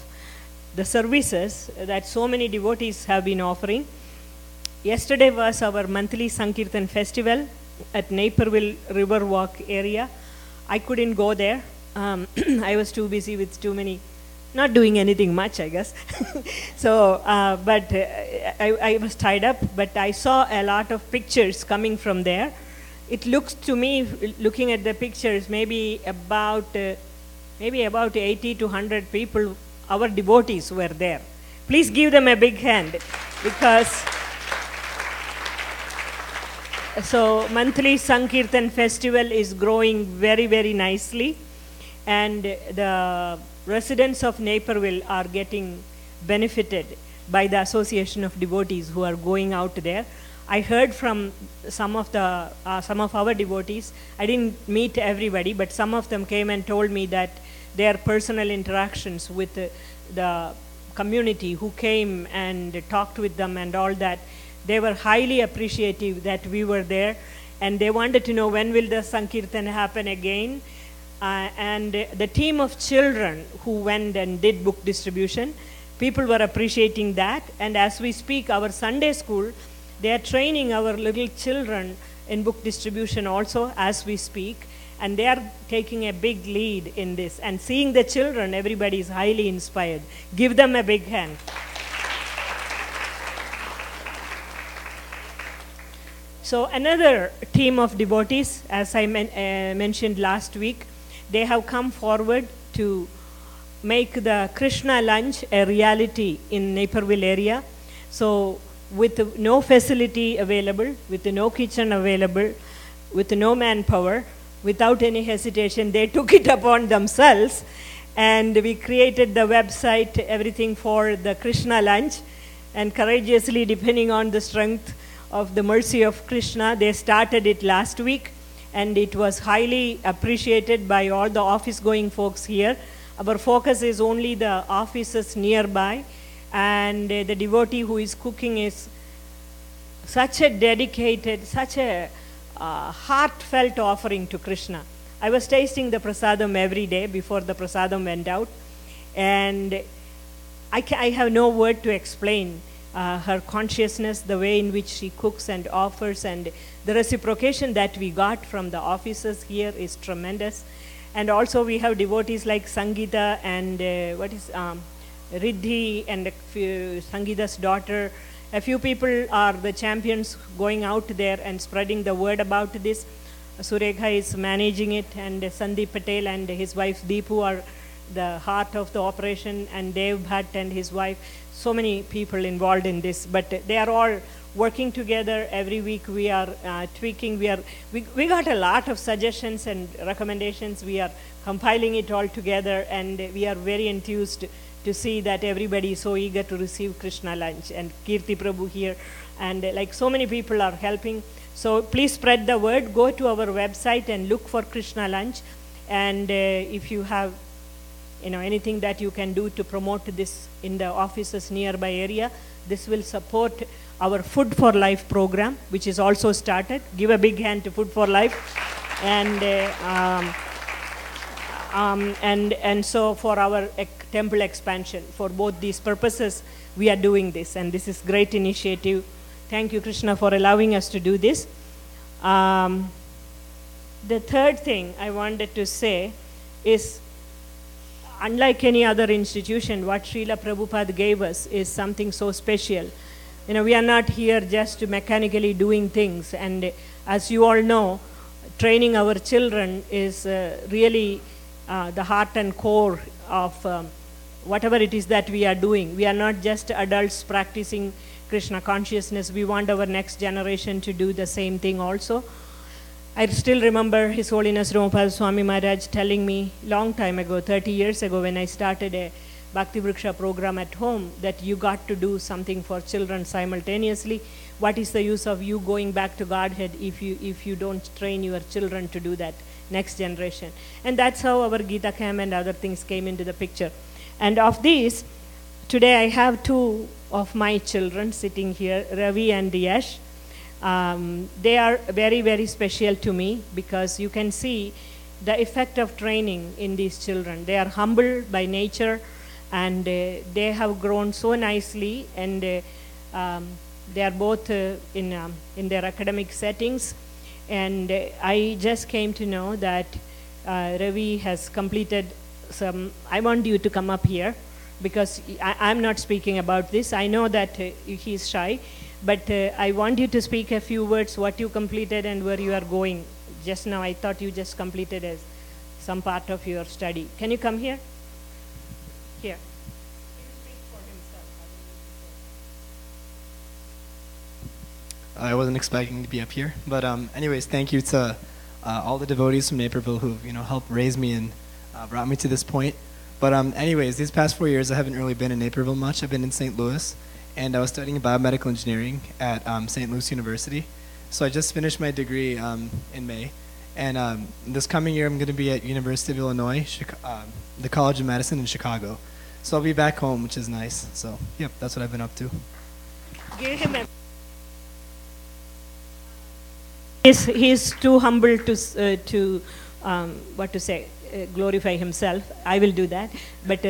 the services that so many devotees have been offering. Yesterday was our monthly Sankirtan festival at Naperville Riverwalk area. I couldn't go there. I was too busy with too many, not doing anything much, I guess. So, but I was tied up, but I saw a lot of pictures coming from there. It looks to me, looking at the pictures, maybe about 80 to 100 people, our devotees, were there. Please give them a big hand, because so monthly Sankirtan festival is growing very, very nicely, and the residents of Naperville are getting benefited by the association of devotees who are going out there. I heard from some of our devotees. I didn't meet everybody, but some of them came and told me that their personal interactions with the community who came and talked with them and all that, they were highly appreciative that we were there, and they wanted to know when will the Sankirtan happen again. And the team of children who went and did book distribution, people were appreciating that. And as we speak, our Sunday school, they are training our little children in book distribution also as we speak. And they are taking a big lead in this. And seeing the children, everybody is highly inspired. Give them a big hand. So another team of devotees, as I mentioned last week, they have come forward to make the Krishna lunch a reality in Naperville area. So with no facility available, with no kitchen available, with no manpower, without any hesitation, they took it upon themselves, and we created the website, everything for the Krishna lunch, and courageously, depending on the strength of the mercy of Krishna, they started it last week, and it was highly appreciated by all the office-going folks here. Our focus is only the offices nearby, and the devotee who is cooking is such a dedicated, such a heartfelt offering to Krishna. I was tasting the prasadam every day before the prasadam went out, and I have no word to explain her consciousness, the way in which she cooks and offers, and the reciprocation that we got from the officers here is tremendous. And also we have devotees like Sangeeta and Riddhi and Sangeeta's daughter. A few people are the champions going out there and spreading the word about this. Surekha is managing it, and Sandeep Patel and his wife Deepu are the heart of the operation, and Dev Bhatt and his wife. So many people involved in this, but they are all working together. Every week we are tweaking. We got a lot of suggestions and recommendations. We are compiling it all together, and we are very enthused to see that everybody is so eager to receive Krishna lunch, and Kirti Prabhu here, and like so many people are helping. So please spread the word. Go to our website and look for Krishna lunch, and if you have anything that you can do to promote this in the offices nearby area, this will support our Food for Life program, which is also started. Give a big hand to Food for Life. And so for our temple expansion, for both these purposes, we are doing this, and this is great initiative. Thank you, Krishna, for allowing us to do this. The third thing I wanted to say is, unlike any other institution, what Srila Prabhupada gave us is something so special. We are not here just mechanically doing things, and as you all know, training our children is really the heart and core of whatever it is that we are doing. We are not just adults practicing Krishna consciousness. We want our next generation to do the same thing also. I still remember His Holiness Ramapada Swami Maharaj telling me long time ago, 30 years ago, when I started a Bhakti Vriksha program at home, that you got to do something for children simultaneously. What is the use of you going back to Godhead if you don't train your children to do that, next generation? And that's how our Gita Camp and other things came into the picture. And of these, today I have two of my children sitting here, Ravi and Yash. They are very, very special to me, because you can see the effect of training in these children. They are humble by nature, and they have grown so nicely, and they are both in their academic settings. And I just came to know that Ravi has completed some. I want you to come up here, because I'm not speaking about this. I know that he's shy, but I want you to speak a few words, what you completed and where you are going. Just now I thought you just completed as some part of your study. Can you come here? Here. I wasn't expecting to be up here, but anyways, thank you to all the devotees from Naperville who helped raise me and brought me to this point. But anyways, these past 4 years I haven't really been in Naperville much. I've been in St. Louis, and I was studying biomedical engineering at St. Louis University. So I just finished my degree in May, and this coming year I'm going to be at University of Illinois, the College of Medicine in Chicago. So I'll be back home, which is nice. So, yep, that's what I've been up to. Give him a... He's too humble to glorify himself. I will do that. But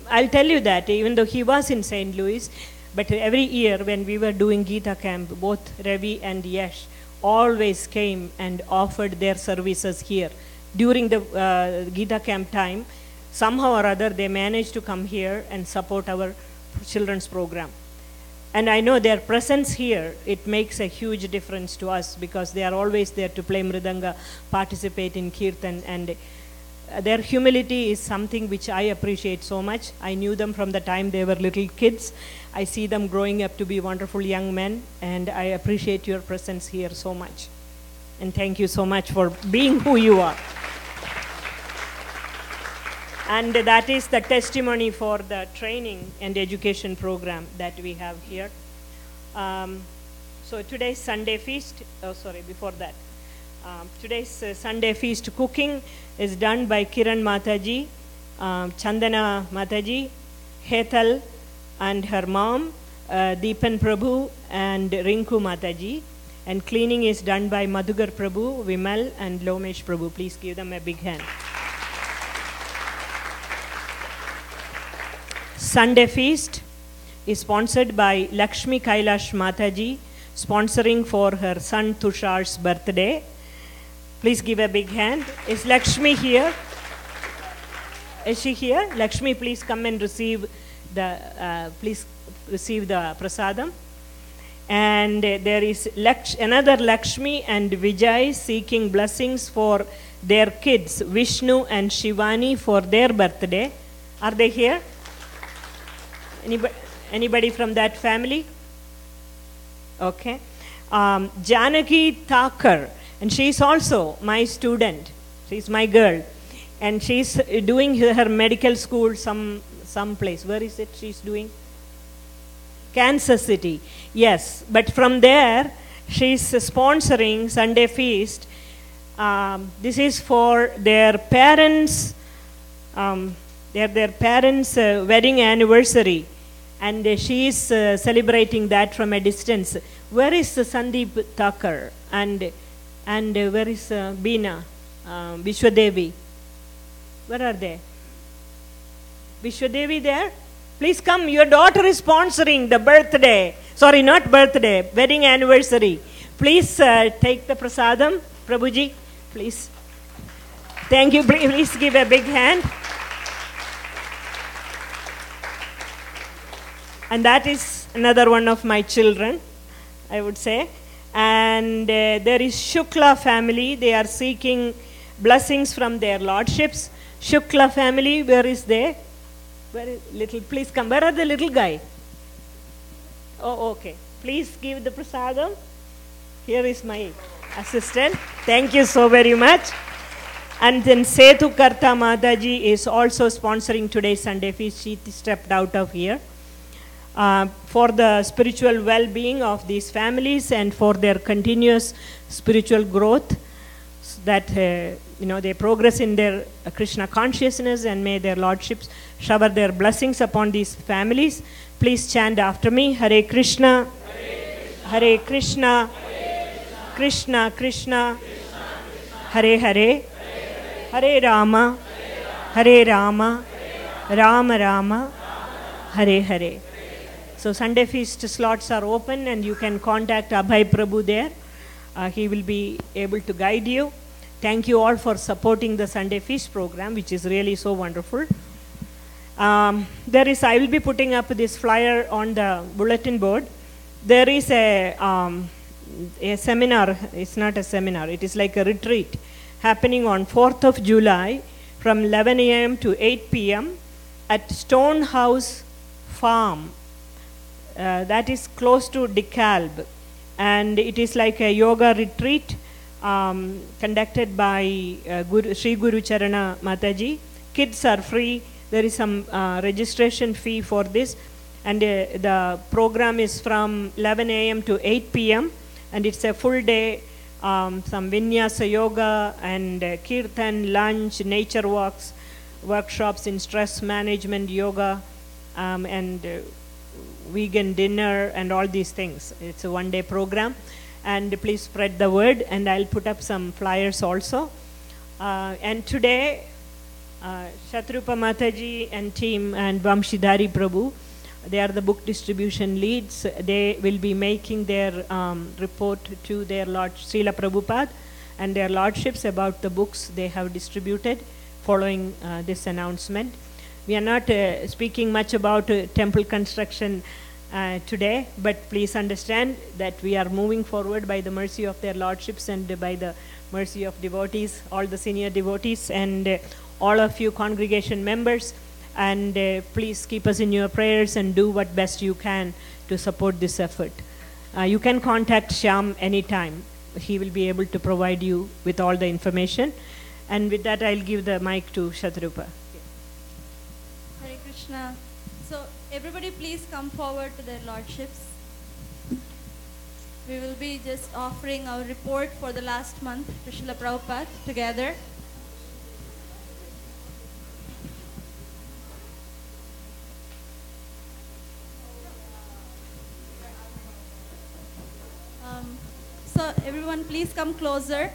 I'll tell you that even though he was in St. Louis, but every year when we were doing Gita camp, both Ravi and Yash always came and offered their services here. During the Gita camp time, somehow or other they managed to come here and support our children's program. And I know their presence here, it makes a huge difference to us because they are always there to play mridanga, participate in kirtan, and their humility is something which I appreciate so much. I knew them from the time they were little kids. I see them growing up to be wonderful young men, and I appreciate your presence here so much. And thank you so much for being who you are. And that is the testimony for the training and education program that we have here. So today's Sunday feast, before that. Today's Sunday feast cooking is done by Kiran Mataji, Chandana Mataji, Hetal and her mom, Deepan Prabhu and Rinku Mataji. And cleaning is done by Madhugar Prabhu, Vimal and Lomesh Prabhu. Please give them a big hand. Sunday feast is sponsored by Lakshmi Kailash Mataji, sponsoring for her son Tushar's birthday. Please give a big hand. Is Lakshmi here? Is she here? Lakshmi, please come and receive the prasadam. And there is another Lakshmi and Vijay seeking blessings for their kids, Vishnu and Shivani, for their birthday. Are they here? Anybody from that family? Okay. Janaki Thakur, and she's also my student. She's my girl. And she's doing her medical school some place. Where is it she's doing? Kansas City. Yes. But from there, she's sponsoring Sunday Feast. This is for their parents' wedding anniversary. And she is celebrating that from a distance. Where is Sandeep Thakur? And where is Beena? Vishwadevi? Where are they? Vishwadevi there? Please come. Your daughter is sponsoring the birthday. Sorry, not birthday. Wedding anniversary. Please take the prasadam. Prabhuji, please. Thank you. Please give a big hand. And that is another one of my children, I would say. And there is Shukla family. They are seeking blessings from their lordships. Shukla family, where is they? Where is little? Please come. Where are the little guy? Oh, okay. Please give the prasadam. Here is my assistant. Thank you so very much. And then Setu Karta Mataji is also sponsoring today's Sunday feast. She stepped out of here. For the spiritual well-being of these families and for their continuous spiritual growth, so that they progress in their Krishna consciousness, and may their lordships shower their blessings upon these families. Please chant after me. Hare Krishna, Hare Krishna, Krishna Krishna, Hare Hare, Hare Rama, Hare Rama, Rama Rama, Hare Hare. So Sunday feast slots are open, and you can contact Abhay Prabhu there. He will be able to guide you. Thank you all for supporting the Sunday feast program, which is really so wonderful. I will be putting up this flyer on the bulletin board. There is a seminar. It's not a seminar. It is like a retreat happening on 4th of July from 11 a.m. to 8 p.m. at Stonehouse Farm. That is close to DeKalb, and it is like a yoga retreat conducted by Sri Guru Charana Mataji. Kids are free. There is some registration fee for this. And the program is from 11 a.m. to 8 p.m. and it's a full day, some vinyasa yoga and kirtan, lunch, nature walks, workshops in stress management, yoga, and vegan dinner and all these things. It's a one-day program, and please spread the word, and I'll put up some flyers also. And today, Shatrupa Mataji and team and Vamshidhari Prabhu, they are the book distribution leads. They will be making their report to their Lord Srila Prabhupada and their lordships about the books they have distributed following this announcement. We are not speaking much about temple construction today, but please understand that we are moving forward by the mercy of their lordships and by the mercy of devotees, all the senior devotees and all of you congregation members. And please keep us in your prayers and do what best you can to support this effort. You can contact Shyam anytime. He will be able to provide you with all the information. And with that, I'll give the mic to Shatrupa. Hare Krishna. So everybody please come forward to their lordships. We will be just offering our report for the last month to Srila Prabhupada together. So everyone please come closer.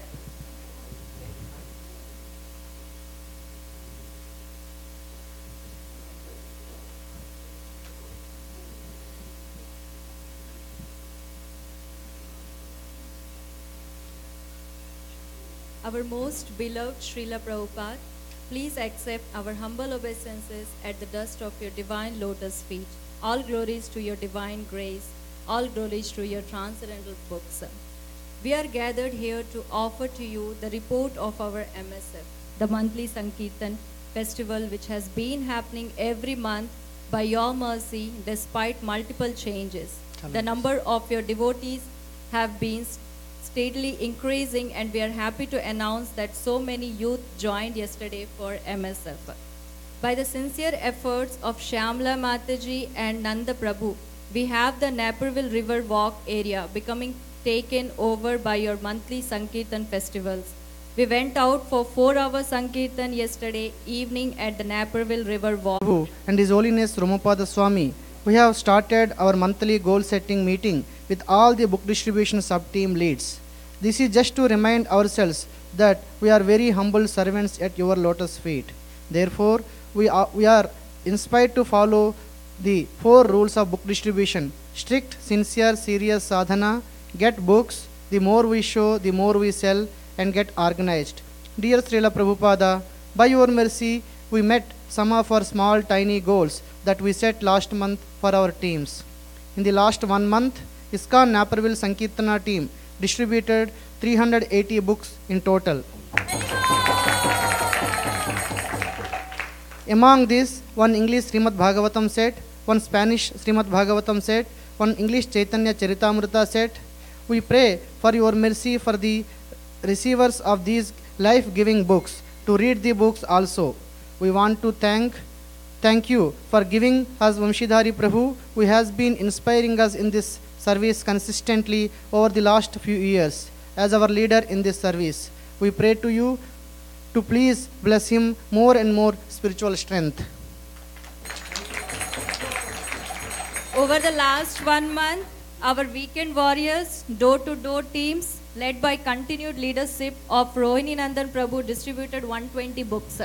Our most beloved Srila Prabhupada, please accept our humble obeisances at the dust of your divine lotus feet. All glories to your divine grace. All glories to your transcendental books. We are gathered here to offer to you the report of our MSF, the monthly Sankirtan festival which has been happening every month by your mercy despite multiple changes. The number of your devotees have been steadily increasing, and we are happy to announce that so many youth joined yesterday for MSF. By the sincere efforts of Shyamla Mataji and Nanda Prabhu, we have the Naperville River Walk area becoming taken over by your monthly Sankirtan festivals. We went out for 4-hour Sankirtan yesterday evening at the Naperville River Walk. Prabhu and His Holiness Romapada Swami, we have started our monthly goal setting meeting with all the book distribution sub-team leads. This is just to remind ourselves that we are very humble servants at your lotus feet. Therefore, we are inspired to follow the 4 rules of book distribution: strict, sincere, serious sadhana, get books, the more we show, the more we sell, and get organized. Dear Srila Prabhupada, by your mercy, we met some of our small tiny goals that we set last month for our teams. In the last 1 month, ISKCON Naperville Sankirtana team distributed 380 books in total. Among these, 1 English Srimad Bhagavatam set, 1 Spanish Srimad Bhagavatam set, 1 English Chaitanya Charitamrita set. We pray for your mercy for the receivers of these life-giving books to read the books also. We want to thank you for giving us Vamshidhari Prabhu, who has been inspiring us in this service consistently over the last few years as our leader in this service. We pray to you to please bless him more and more spiritual strength. Over the last 1 month, our weekend warriors, door-to-door teams, led by continued leadership of Rohini Nandan Prabhu, distributed 120 books.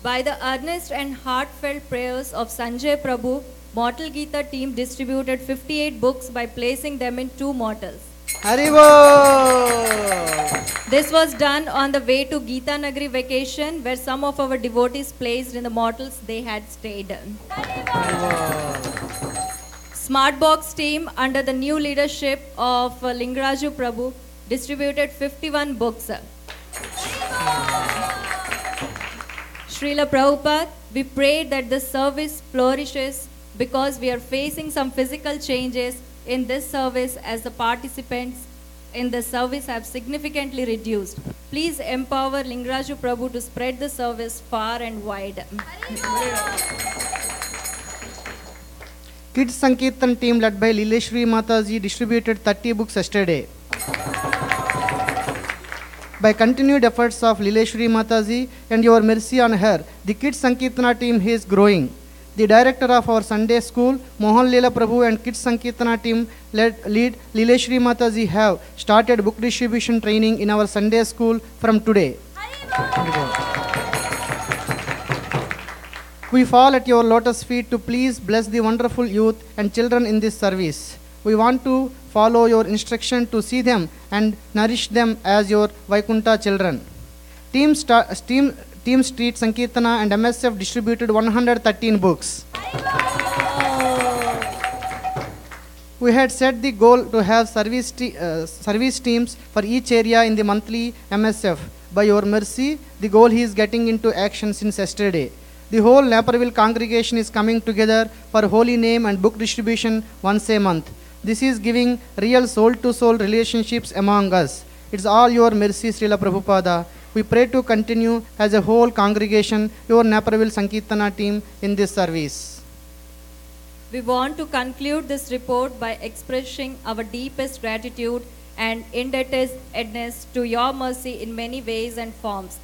By the earnest and heartfelt prayers of Sanjay Prabhu, Mortal Gita team distributed 58 books by placing them in 2 mortals. Haribo! This was done on the way to Gita Nagari vacation, where some of our devotees placed in the mortals they had stayed in. Smartbox team, under the new leadership of Lingaraju Prabhu, distributed 51 books. Srila Prabhupada, we pray that this service flourishes because we are facing some physical changes in this service as the participants in the service have significantly reduced. Please empower Lingaraju Prabhu to spread the service far and wide. Kids Sankirtan team led by Lileshwari Mataji distributed 30 books yesterday. By continued efforts of Lileshwari Mataji and your mercy on her, the Kids Sankirtana team is growing. The director of our Sunday school, Mohan Leela Prabhu, and Kids Sankirtana team lead Lileshwari Mataji have started book distribution training in our Sunday school from today. We fall at your lotus feet to please bless the wonderful youth and children in this service. We want to follow your instruction to see them and nourish them as your Vaikunta children. Team Street Sankirtana and MSF distributed 113 books. We had set the goal to have service teams for each area in the monthly MSF. By your mercy, the goal is getting into action since yesterday. The whole Naperville congregation is coming together for holy name and book distribution once a month. This is giving real soul-to-soul relationships among us. It's all your mercy, Srila Prabhupada. We pray to continue as a whole congregation, your Naperville Sankirtana team in this service. We want to conclude this report by expressing our deepest gratitude and indebtedness to your mercy in many ways and forms.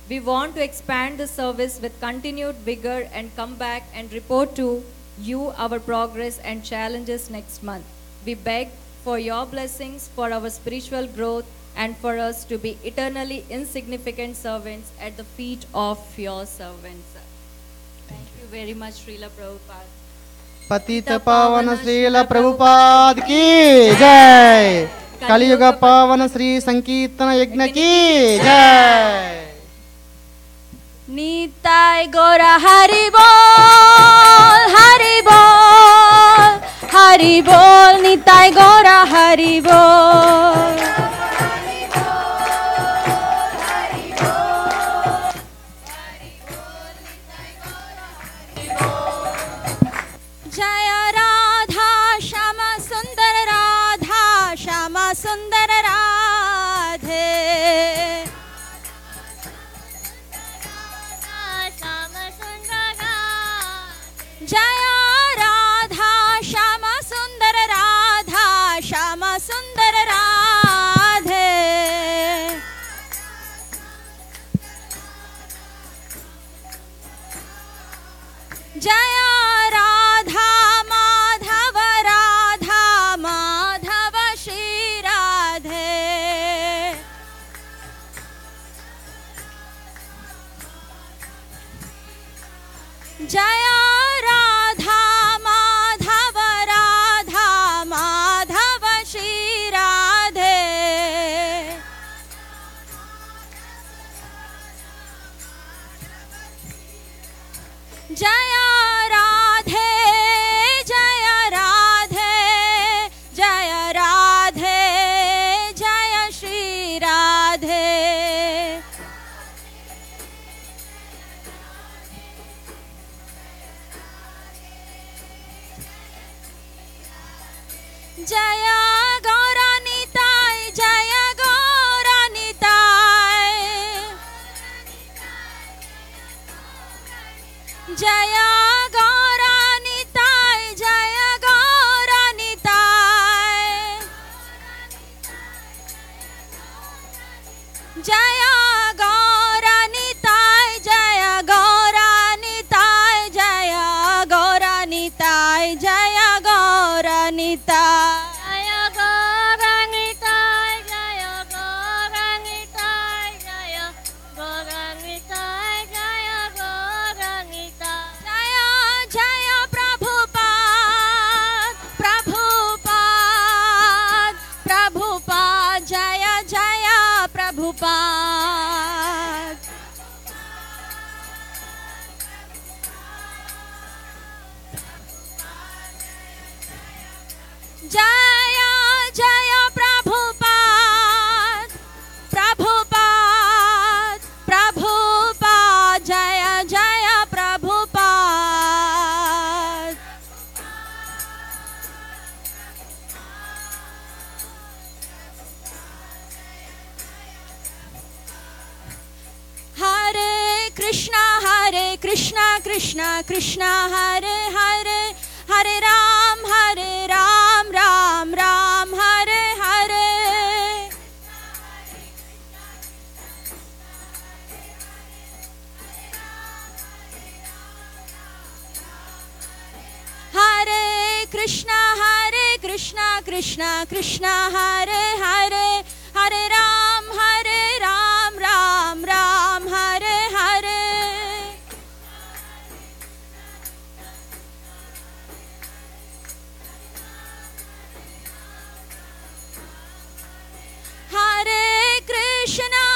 We want to expand the service with continued vigor and come back and report to you our progress and challenges next month. We beg for your blessings for our spiritual growth and for us to be eternally insignificant servants at the feet of your servants. Thank you very much, Srila Prabhupada. Patita Pavana Srila Prabhupada ki jai. Kali Yuga Pavana Sri Sankirtana Yagna ki jai. Nitai Gora Hari Bol, Hari Bol, Hari Bol, Nitai Gora Hari Bol. Jaya Radha Shama Sundar Radha Shama Sundar Radhe. Jaya Radha Shama Sundar Radha Shama Sundar Radhe. Jaya Radha Madhava Radha Madhava Shri Radhe. Jaya Jaya Radhe, Jaya Radhe, Jaya Radhe, Jaya Shri Radhe. Jaya Gauranitai, Jaya Gauranitai. Jaya Gauranitai, Jaya Gauranitai. Jaya Gauranitai, Jaya Gauranitai, Jaya Gauranitai, Jaya Gauranitai. Prabhupada, Krishna Krishna Krishna Hare Hare, Hare Ram Ram Ram Hare Hare. Hare Krishna Krishna Krishna Hare Hare, Hare Ram Ram Ram Hare Hare. Hare Krishna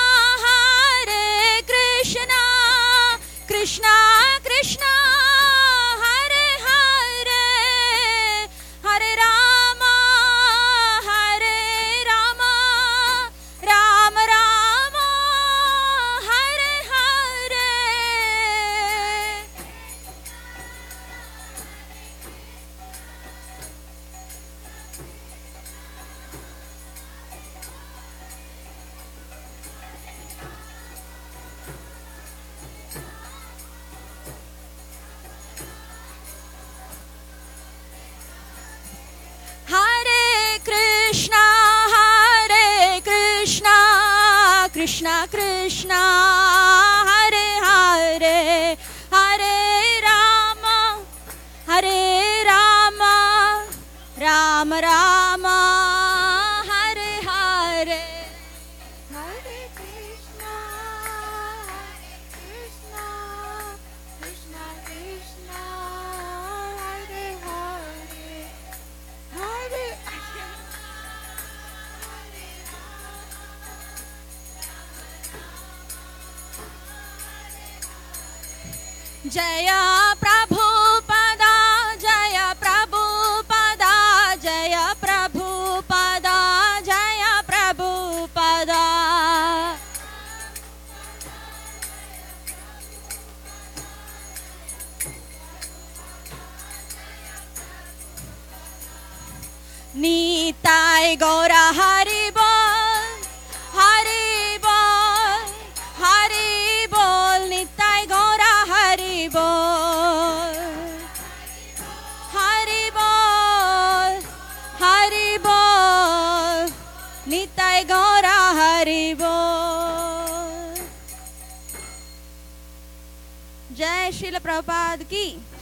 Krishna Krishna Hare Hare, Hare Rama Rama Rama Hare Hare. Hare Krishna Krishna Krishna Hare Hare, Hare Rama Rama Rama Hare Hare. Hare Krishna Krishna Krishna Hare Hare, Hare Jaya Prabhupada, Jaya Prabhupada, Jaya Prabhupada, Jaya Prabhupada. Nitai Gaura Hari Bol, Hari Bol, Hari Bol, Nitai Gaura Hari Bol, Hari Bol, Hari Bol, Nitai Gaura Hari Bol. Jai Srila Prabhupada ki.